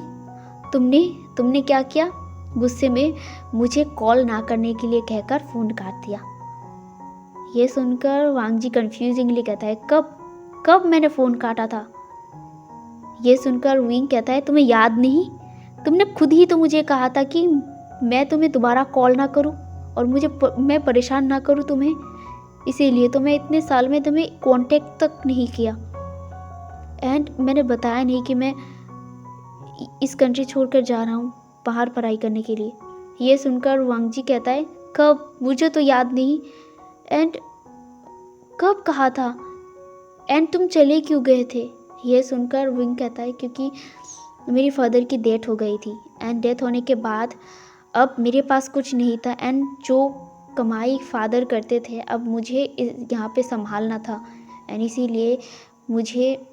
तुमने क्या किया, गुस्से में मुझे कॉल ना करने के लिए कहकर फ़ोन काट दिया। ये सुनकर वांगजी कंफ्यूजिंगली कहता है कब मैंने फ़ोन काटा था। ये सुनकर विंग कहता है तुम्हें याद नहीं, तुमने खुद ही तो मुझे कहा था कि मैं तुम्हें दोबारा कॉल ना करूं और मैं परेशान ना करूं तुम्हें, इसीलिए तो मैं इतने साल में तुम्हें कांटेक्ट तक नहीं किया। एंड मैंने बताया नहीं कि मैं इस कंट्री छोड़कर जा रहा हूँ बाहर पढ़ाई करने के लिए। ये सुनकर वांगजी कहता है कब, मुझे तो याद नहीं। एंड कब कहा था, एंड तुम चले क्यों गए थे। ये सुनकर विंग कहता है क्योंकि मेरी फादर की डेथ हो गई थी एंड डेथ होने के बाद अब मेरे पास कुछ नहीं था, एंड जो कमाई फादर करते थे अब मुझे यहाँ पे संभालना था, एंड इसीलिए मुझे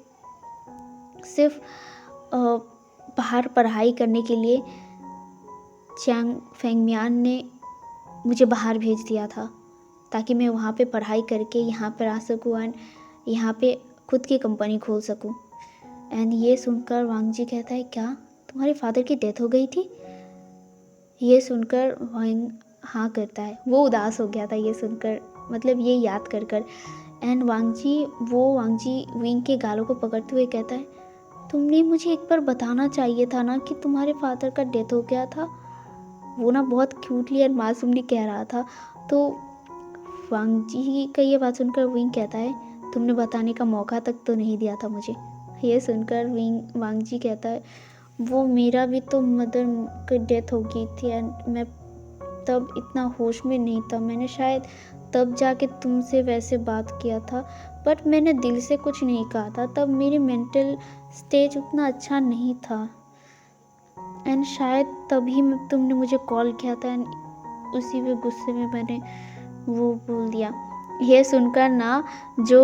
सिर्फ बाहर पढ़ाई करने के लिए चैंग फेंगमियान ने मुझे बाहर भेज दिया था ताकि मैं वहाँ पे पढ़ाई करके यहाँ पर आ सकूँ एंड यहाँ पे खुद की कंपनी खोल सकूँ। एंड ये सुनकर वांगजी कहता है क्या तुम्हारे फादर की डेथ हो गई थी। ये सुनकर वांग हाँ करता है, वो उदास हो गया था ये सुनकर, मतलब ये याद कर कर। एंड वांगजी विंग के गालों को पकड़ते हुए कहता है तुमने मुझे एक बार बताना चाहिए था ना कि तुम्हारे फादर का डेथ हो गया था। वो ना बहुत क्यूटली और मासूमली कह रहा था। तो वांगजी का ये बात सुनकर विंग कहता है तुमने बताने का मौका तक तो नहीं दिया था मुझे। ये सुनकर वांगजी कहता है वो मेरा भी तो मदर की डेथ हो गई थी एंड मैं तब इतना होश में नहीं था, मैंने शायद तब जाके तुमसे वैसे बात किया था, बट मैंने दिल से कुछ नहीं कहा था, तब मेरी मेंटल स्टेज उतना अच्छा नहीं था एंड शायद तभी तुमने मुझे कॉल किया था एंड उसी में गुस्से में मैंने वो बोल दिया। ये सुनकर ना जो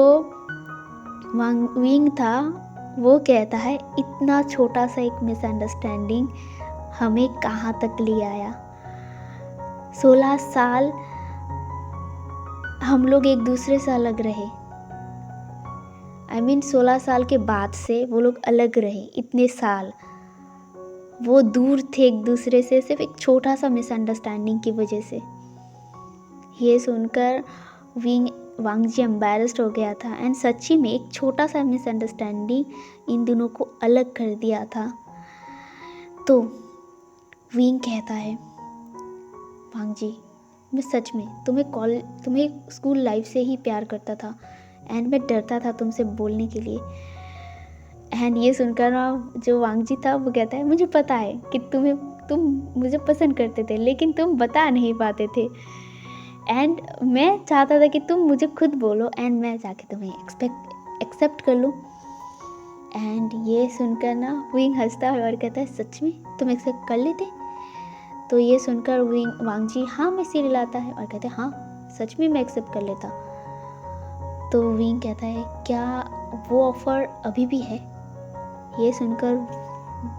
विंग था वो कहता है इतना छोटा सा एक मिसअंडरस्टैंडिंग हमें कहाँ तक ले आया। 16 साल हम लोग एक दूसरे से अलग रहे, 16 साल के बाद से वो लोग अलग रहे, इतने साल वो दूर थे एक दूसरे से सिर्फ एक छोटा सा मिसअंडरस्टैंडिंग की वजह से। ये सुनकर वांगजी एम्बैरेस्ड हो गया था एंड सच्ची में एक छोटा सा मिसअंडरस्टैंडिंग इन दोनों को अलग कर दिया था। तो विंग कहता है वांगजी मैं सच में तुम्हें स्कूल लाइफ से ही प्यार करता था एंड मैं डरता था तुमसे बोलने के लिए। एंड ये सुनकर ना जो वांगजी था वो कहता है मुझे पता है कि तुम मुझे पसंद करते थे लेकिन तुम बता नहीं पाते थे एंड मैं चाहता था कि तुम मुझे खुद बोलो एंड मैं जाके तुम्हें एक्सेप्ट कर लूँ। एंड ये सुनकर ना विंग हंसता है और कहता है सच में तुम एक्सेप्ट कर लेते। तो ये सुनकर वांगजी हाँ में सिर हिलाता है और कहते हैं हाँ सच में मैं एक्सेप्ट कर लेता। तो विंग कहता है क्या वो ऑफ़र अभी भी है। ये सुनकर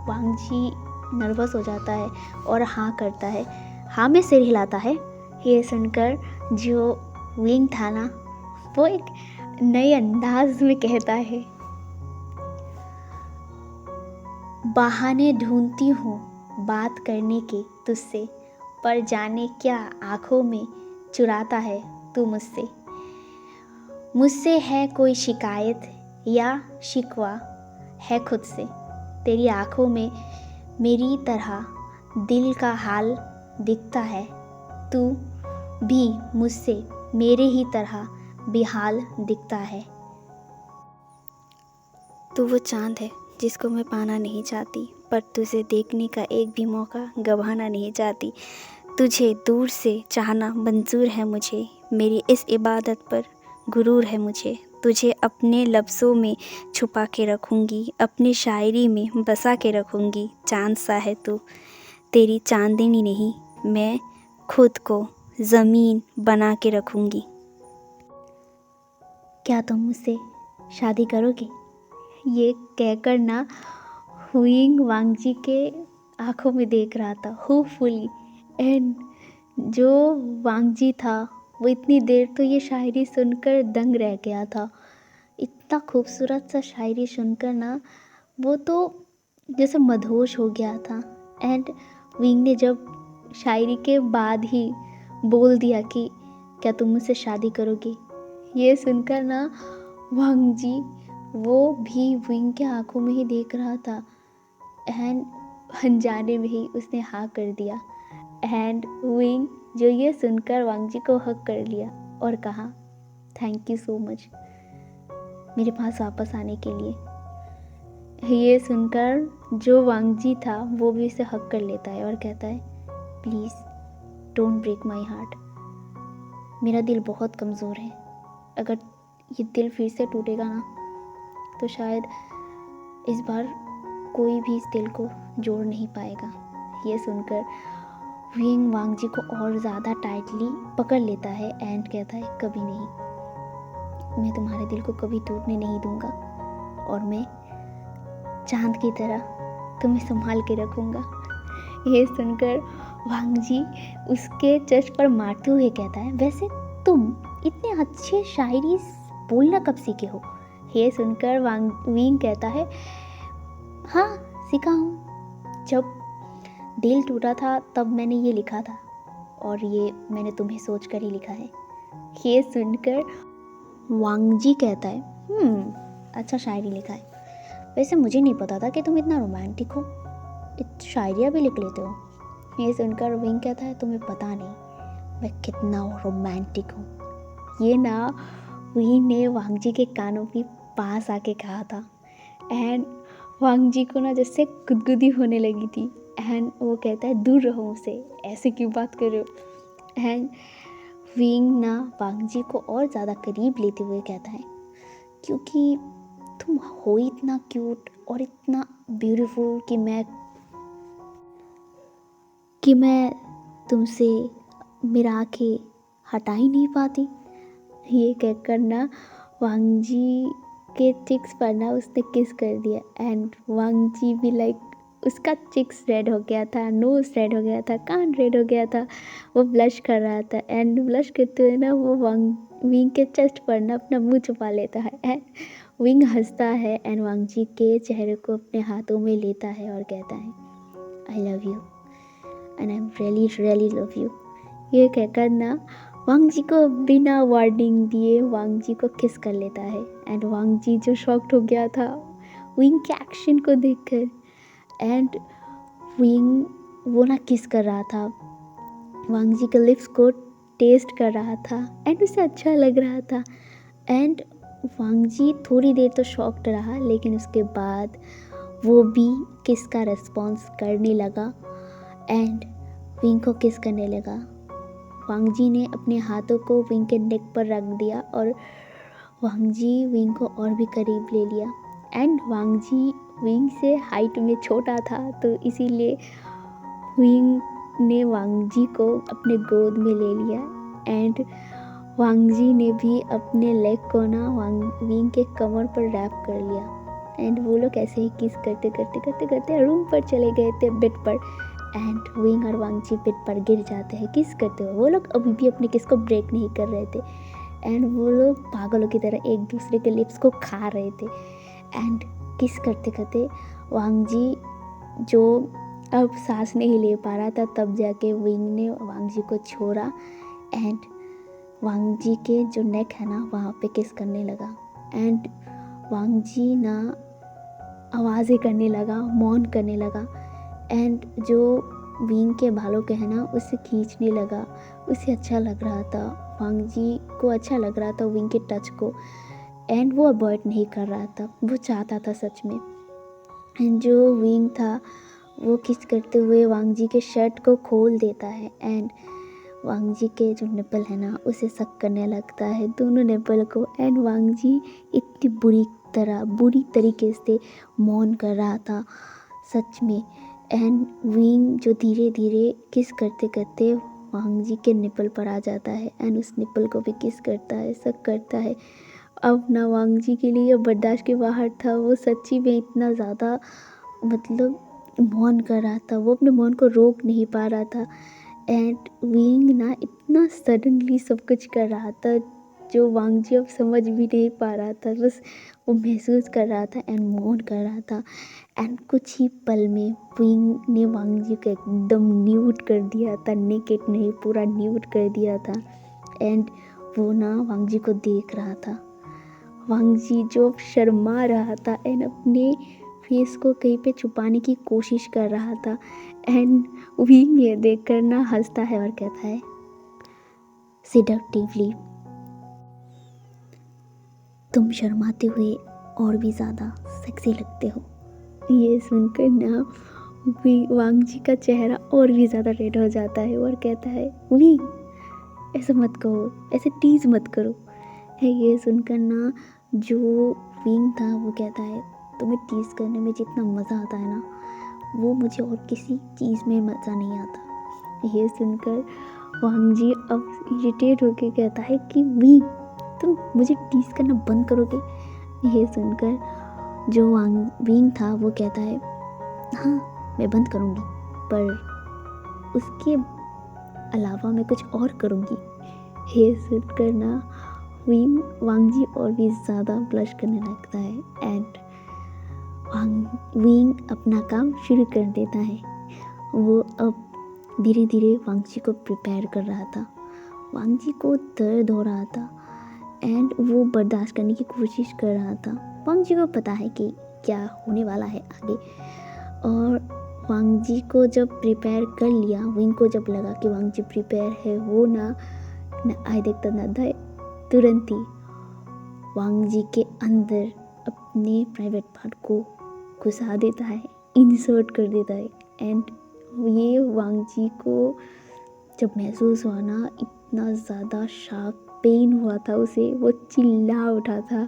वांगजी नर्वस हो जाता है और हाँ करता है, हाँ में सिर हिलाता है। ये सुनकर जो विंग था ना वो एक नए अंदाज में कहता है बहाने ढूंढती हूँ बात करने के तुझसे, पर जाने क्या आँखों में चुराता है तू मुझसे। मुझसे है कोई शिकायत या शिकवा है खुद से, तेरी आँखों में मेरी तरह दिल का हाल दिखता है, तू भी मुझसे मेरे ही तरह बेहाल दिखता है। तू वो चाँद है जिसको मैं पाना नहीं चाहती, पर तुझे देखने का एक भी मौका गंवाना नहीं चाहती। तुझे दूर से चाहना मंजूर है मुझे, मेरी इस इबादत पर गुरूर है मुझे। तुझे अपने लफ्ज़ों में छुपा के रखूँगी, अपनी शायरी में बसा के रखूँगी। चाँद सा है तू, तेरी चांदनी नहीं, मैं खुद को ज़मीन बना के रखूँगी। क्या तुम मुझसे शादी करोगे? ये कहकर ना हुइंग वांगजी के आंखों में देख रहा था होपफुली। एंड जो वांगजी था वो इतनी देर तो ये शायरी सुनकर दंग रह गया था। इतना खूबसूरत सा शायरी सुनकर ना वो तो जैसे मदहोश हो गया था। एंड विंग ने जब शायरी के बाद ही बोल दिया कि क्या तुम मुझसे शादी करोगे, ये सुनकर ना वांगजी वो भी विंग के आंखों में ही देख रहा था। एंड अनजाने में ही उसने हाँ कर दिया। एंड विंग जो ये सुनकर वांगजी को हक कर लिया और कहा थैंक यू सो मच मेरे पास वापस आने के लिए। ये सुनकर जो वांगजी था वो भी उसे हक कर लेता है और कहता है please don't break my heart. मेरा दिल बहुत कमज़ोर है, अगर ये दिल फिर से टूटेगा ना तो शायद इस बार कोई भी इस दिल को जोड़ नहीं पाएगा। ये सुनकर विंग वांगजी को और ज़्यादा टाइटली पकड़ लेता है एंड कहता है कभी नहीं, मैं तुम्हारे दिल को कभी टूटने नहीं दूंगा और मैं चांद की तरह तुम्हें संभाल के रखूंगा। ये सुनकर वांगजी उसके चेस्ट पर मारते हुए कहता है वैसे तुम इतने अच्छे शायरी बोलना कब सीखे हो? ये सुनकर विंग कहता है हाँ सीखा हूँ, जब दिल टूटा था तब मैंने ये लिखा था और ये मैंने तुम्हें सोच कर ही लिखा है। ये सुनकर वांगजी कहता है अच्छा शायरी लिखा है, वैसे मुझे नहीं पता था कि तुम इतना रोमांटिक हो, शायरियाँ भी लिख लेते हो। ये सुनकर विंग कहता है तुम्हें पता नहीं मैं कितना रोमांटिक हूँ। ये ना विंग ने वांगजी के कानों के पास आके कहा था। एंड वांगजी को ना जैसे गुदगुदी होने लगी थी। एंड वो कहता है दूर रहो मुझसे, ऐसे क्यों बात कर रहे हो। एंड विंग ना वांगजी को और ज़्यादा करीब लेते हुए कहता है क्योंकि तुम हो इतना क्यूट और इतना ब्यूटीफुल कि मैं तुमसे मेरा आँखें हटा ही नहीं पाती। ये कहकर ना वांगजी के चिक्स पर ना उसने किस कर दिया। एंड वांगजी भी उसका चिक्स रेड हो गया था, नोज रेड हो गया था, कान रेड हो गया था, वो ब्लश कर रहा था। एंड ब्लश करते हुए ना वो विंग के चेस्ट पर ना अपना मुंह छुपा लेता है। एंड विंग हंसता है एंड वांगजी के चेहरे को अपने हाथों में लेता है और कहता है I love you and I am really really love you. ये कहकर ना वांगजी को बिना वार्निंग दिए वांगजी को किस कर लेता है। एंड वांगजी जो शॉक्ड हो गया था विंग के एक्शन को देखकर। एंड विंग वो ना किस कर रहा था, वांगजी के लिप्स को टेस्ट कर रहा था एंड उसे अच्छा लग रहा था। एंड वांगजी थोड़ी देर तो शॉक्ड रहा, लेकिन उसके बाद वो भी किस का रिस्पॉन्स करने लगा एंड विंग को किस करने लगा। वांगजी ने अपने हाथों को विंग के नेक पर रख दिया और वांगजी विंग को और भी करीब ले लिया। एंड वांगजी विंग से हाइट में छोटा था तो इसीलिए विंग ने वांगजी को अपने गोद में ले लिया। एंड वांगजी ने भी अपने लेग को ना विंग के कमर पर रैप कर लिया। एंड वो लोग ऐसे ही किस करते करते करते करते रूम पर चले गए थे, बेड पर। एंड विंग और वांगजी बेड पर गिर जाते हैं किस करते हुए। वो लोग अभी भी अपने किस को ब्रेक नहीं कर रहे थे एंड वो लोग पागलों की तरह एक दूसरे के लिप्स को खा रहे थे। एंड किस करते करते वांगजी जो अब सांस नहीं ले पा रहा था, तब जाके विंग ने वांग जी को छोड़ा एंड वांग जी के जो नेक है ना वहाँ पे किस करने लगा। एंड वांग जी ना आवाज़ें करने लगा, मौन करने लगा एंड जो विंग के बालों के है ना उसे खींचने लगा। उसे अच्छा लग रहा था, वांग जी को अच्छा लग रहा था विंग के टच को एंड वो अवॉइड नहीं कर रहा था, वो चाहता था सच में। एंड जो विंग था वो किस करते हुए वांग जी के शर्ट को खोल देता है एंड वांग जी के जो निपल है ना उसे सक करने लगता है, दोनों निपल को। एंड वांग जी इतनी बुरी तरीके से मौन कर रहा था सच में। एंड विंग जो धीरे धीरे किस करते करते वांग जी के निपल पर आ जाता है एंड उस निपल को भी किस करता है, सक करता है। अब ना वांग जी के लिए बर्दाश्त के बाहर था, वो सच्ची में इतना ज़्यादा मतलब मौन कर रहा था, वो अपने मौन को रोक नहीं पा रहा था। एंड विंग ना इतना सडनली सब कुछ कर रहा था जो वांग जी अब समझ भी नहीं पा रहा था, बस वो महसूस कर रहा था एंड मौन कर रहा था। एंड कुछ ही पल में विंग ने वांग जी को एकदम न्यूड कर दिया था, नेकेड नहीं पूरा न्यूड कर दिया था। एंड वो ना वांग जी को देख रहा था, वांग जी जो शर्मा रहा था एंड अपने फेस को कहीं पे छुपाने की कोशिश कर रहा था। एंड विंग ये देखकर ना हंसता है और कहता है सिडक्टिवली, तुम शर्माते हुए और भी ज़्यादा सेक्सी लगते हो। ये सुनकर ना वांग जी का चेहरा और भी ज़्यादा रेड हो जाता है और कहता है विंग ऐसा मत कहो, ऐसे टीज मत करो। है ये सुनकर ना जो विंग था वो कहता है तुम्हें टीज करने में जितना मज़ा आता है ना वो मुझे और किसी चीज़ में मज़ा नहीं आता। ये सुनकर वांग जी अब इरिटेट होकर कहता है कि विंग तुम मुझे टीज करना बंद करोगे। ये सुनकर जो विंग था वो कहता है हाँ मैं बंद करूँगी, पर उसके अलावा मैं कुछ और करूँगी। ये सुनकर ना वांग जी और भी ज़्यादा ब्लश करने लगता है एंड विंग अपना काम शुरू कर देता है। वो अब धीरे धीरे वांग जी को प्रिपेयर कर रहा था, वांग जी को दर्द हो रहा था एंड वो बर्दाश्त करने की कोशिश कर रहा था। वांग जी को पता है कि क्या होने वाला है आगे। और वांग जी को जब प्रिपेयर कर लिया, विंग को जब लगा कि वांग जी प्रिपेयर है, वो ना आए देखता ना था तुरंत ही वांग जी के अंदर अपने प्राइवेट पार्ट को घुसा देता है, इंसर्ट कर देता है। एंड ये वांग जी को जब महसूस हुआ ना इतना ज़्यादा शार्प पेन हुआ था उसे, वो चिल्ला उठा था।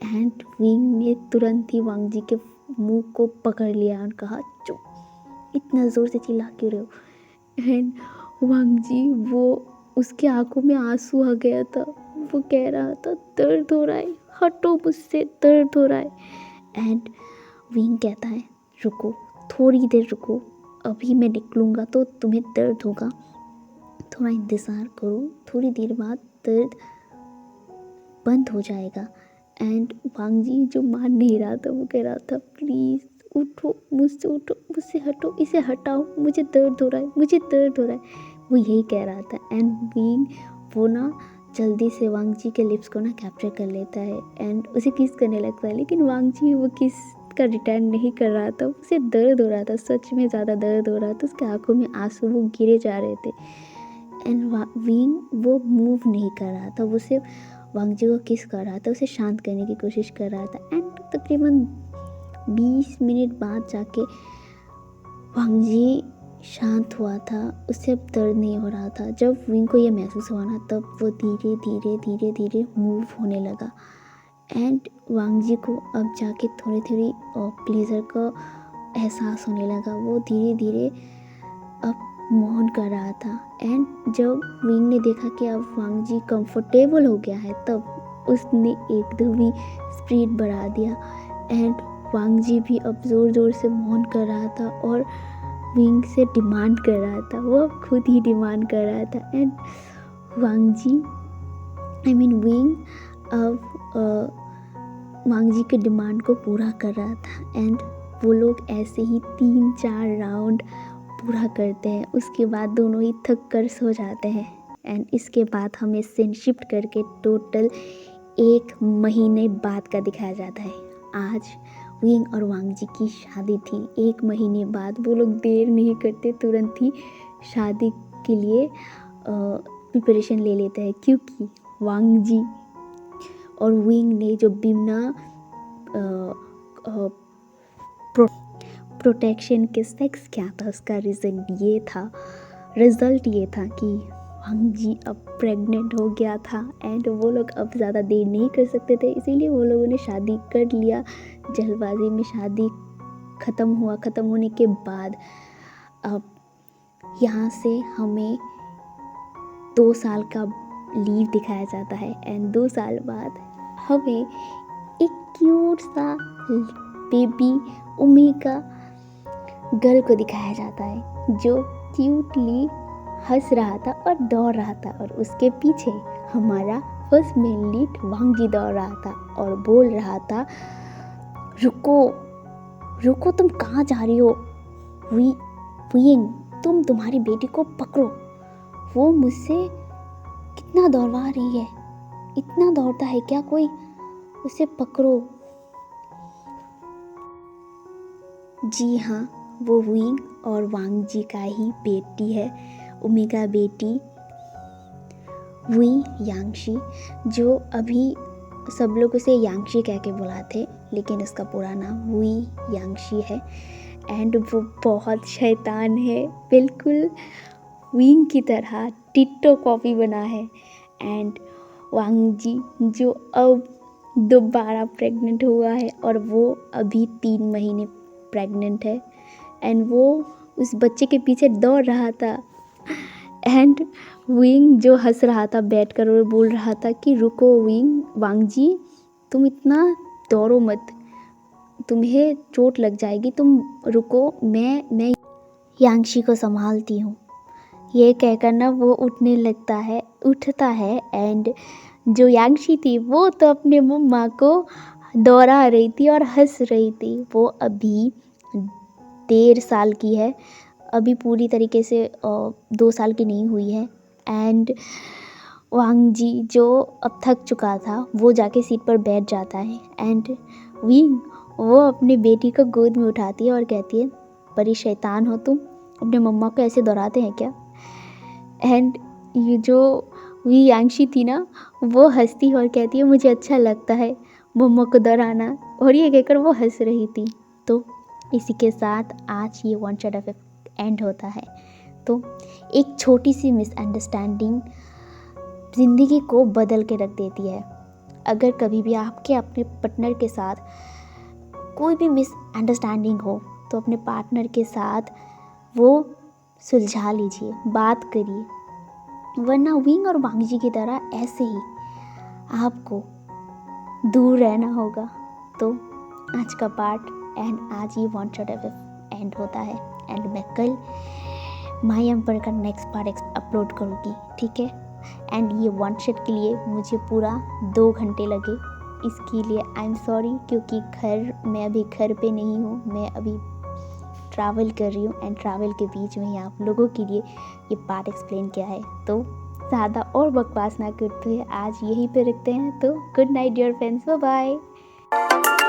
एंड विंग ने तुरंत ही वांग जी के मुंह को पकड़ लिया और कहा चुप, इतना ज़ोर से चिल्ला क्यों रहे हो। एंड वांग जी वो उसके आंखों में आंसू आ गया था, वो कह रहा था दर्द हो रहा है, हटो मुझसे, दर्द हो रहा है। एंड विंग कहता है रुको, थोड़ी देर रुको, अभी मैं निकलूँगा तो तुम्हें दर्द होगा, थोड़ा इंतज़ार करो, थोड़ी देर बाद दर्द बंद हो जाएगा। एंड वांग जी जो मान नहीं रहा था वो कह रहा था प्लीज़ उठो, मुझसे उठो, मुझसे हटो, इसे हटाओ, मुझे दर्द हो रहा है, मुझे दर्द हो रहा है, वो यही कह रहा था। एंड विंग वो ना जल्दी से वांग जी के लिप्स को ना कैप्चर कर लेता है एंड उसे किस करने लगता है, लेकिन वांग जी वो किस का रिटर्न नहीं कर रहा था, उसे दर्द हो रहा था, सच में ज़्यादा दर्द हो रहा था, उसके आंखों में आंसू वो गिरे जा रहे थे। एंड विंग वो मूव नहीं कर रहा था, वो सिर्फ वांग जी को किस कर रहा था, उसे शांत करने की कोशिश कर रहा था। एंड तकरीबन 20 मिनट बाद जाके वांग जी शांत हुआ था, उससे अब दर्द नहीं हो रहा था। जब विंग को ये महसूस हुआ ना तब वो धीरे धीरे धीरे धीरे मूव होने लगा। एंड वांग जी को अब जाके थोड़ी थोड़ी प्लेजर का एहसास होने लगा, वो धीरे धीरे अब मौन कर रहा था। एंड जब विंग ने देखा कि अब वांग जी कंफर्टेबल हो गया है तब उसने एकदम ही स्पीड बढ़ा दिया। एंड वांग जी भी अब ज़ोर ज़ोर से मौन कर रहा था और विंग से डिमांड कर रहा था, वो अब खुद ही डिमांड कर रहा था। एंड वांग जी विंग अब वांग जी के डिमांड को पूरा कर रहा था। एंड वो लोग ऐसे ही 3-4 राउंड पूरा करते हैं। उसके बाद दोनों ही थक कर सो जाते हैं। एंड इसके बाद हमें सीन शिफ्ट करके टोटल 1 महीने बाद का दिखाया जाता है। आज विंग और वांग जी की शादी थी। 1 महीने बाद वो लोग देर नहीं करते, तुरंत ही शादी के लिए प्रिपरेशन ले लेते हैं, क्योंकि वांग जी और विंग ने जो बिना प्रोटेक्शन के सेक्स किया था, उसका रिजल्ट ये था कि वांग जी अब प्रेग्नेंट हो गया था। एंड वो लोग अब ज़्यादा देर नहीं कर सकते थे, इसीलिए वो लोगों ने शादी कर लिया। जल्दबाजी में शादी ख़त्म होने के बाद अब यहाँ से हमें 2 साल का लीव दिखाया जाता है। एंड 2 साल बाद हमें एक क्यूट सा बेबी ओमेगा गर्ल को दिखाया जाता है, जो क्यूटली हंस रहा था और दौड़ रहा था। और उसके पीछे हमारा फर्स्ट मेन लीड वांग जी दौड़ रहा था और बोल रहा था, रुको रुको, तुम कहाँ जा रही हो? विंग, तुम तुम्हारी बेटी को पकड़ो, वो मुझसे कितना दौड़वा रही है, इतना दौड़ता है क्या कोई, उसे पकड़ो। जी हाँ, वो विंग और वांग जी का ही बेटी है, ओमेगा बेटी वुई यांगशी, जो अभी सब लोग उसे यांगशी कह के बुलाते, लेकिन उसका पूरा नाम वुई यांगशी है। एंड वो बहुत शैतान है, बिल्कुल विंग की तरह टिट्टो कॉपी बना है। एंड वांग जी जो अब दोबारा प्रेग्नेंट हुआ है और वो अभी 3 महीने प्रेग्नेंट है। एंड वो उस बच्चे के पीछे दौड़ रहा था। एंड विंग जो हंस रहा था बैठकर और बोल रहा था कि रुको वांग जी, तुम इतना दौड़ो मत, तुम्हें चोट लग जाएगी, तुम रुको, मैं यांगशी को संभालती हूँ। ये कहकर ना वो उठता है। एंड जो यांगशी थी वो तो अपने मम्मा को दौड़ा रही थी और हंस रही थी। वो अभी 1.5 साल की है, अभी पूरी तरीके से 2 साल की नहीं हुई है। एंड वांग जी जो अब थक चुका था, वो जाके सीट पर बैठ जाता है। एंड विंग वो अपनी बेटी को गोद में उठाती है और कहती है, बड़ी शैतान हो तुम, अपने मम्मा को ऐसे दौड़ाते हैं क्या? एंड ये जो वी यांगशी थी ना, वो हंसती और कहती है, मुझे अच्छा लगता है मम्मा को दौड़ाना, और ये कहकर वो हंस रही थी। तो इसी के साथ आज ये वन शॉट एफ एंड होता है। तो एक छोटी सी मिसअंडरस्टैंडिंग ज़िंदगी को बदल के रख देती है। अगर कभी भी आपके अपने पार्टनर के साथ कोई भी मिसअंडरस्टैंडिंग हो, तो अपने पार्टनर के साथ वो सुलझा लीजिए, बात करिए, वरना विंग और वांग जी की तरह ऐसे ही आपको दूर रहना होगा। तो आज का पार्ट एंड आज ये वन शॉट एफ एंड होता है। एंड मैं कल माई एम्पर का नेक्स्ट पार्ट अपलोड करूँगी, ठीक है? एंड ये वन शॉट के लिए मुझे पूरा 2 घंटे लगे, इसके लिए आई एम सॉरी, क्योंकि मैं अभी घर पे नहीं हूँ, मैं अभी ट्रैवल कर रही हूँ। एंड ट्रैवल के बीच में ही आप लोगों के लिए ये पार्ट एक्सप्लेन किया है। तो ज़्यादा और बकवास ना करते हुए आज यहीं पे रखते हैं। तो good night dear friends, bye bye.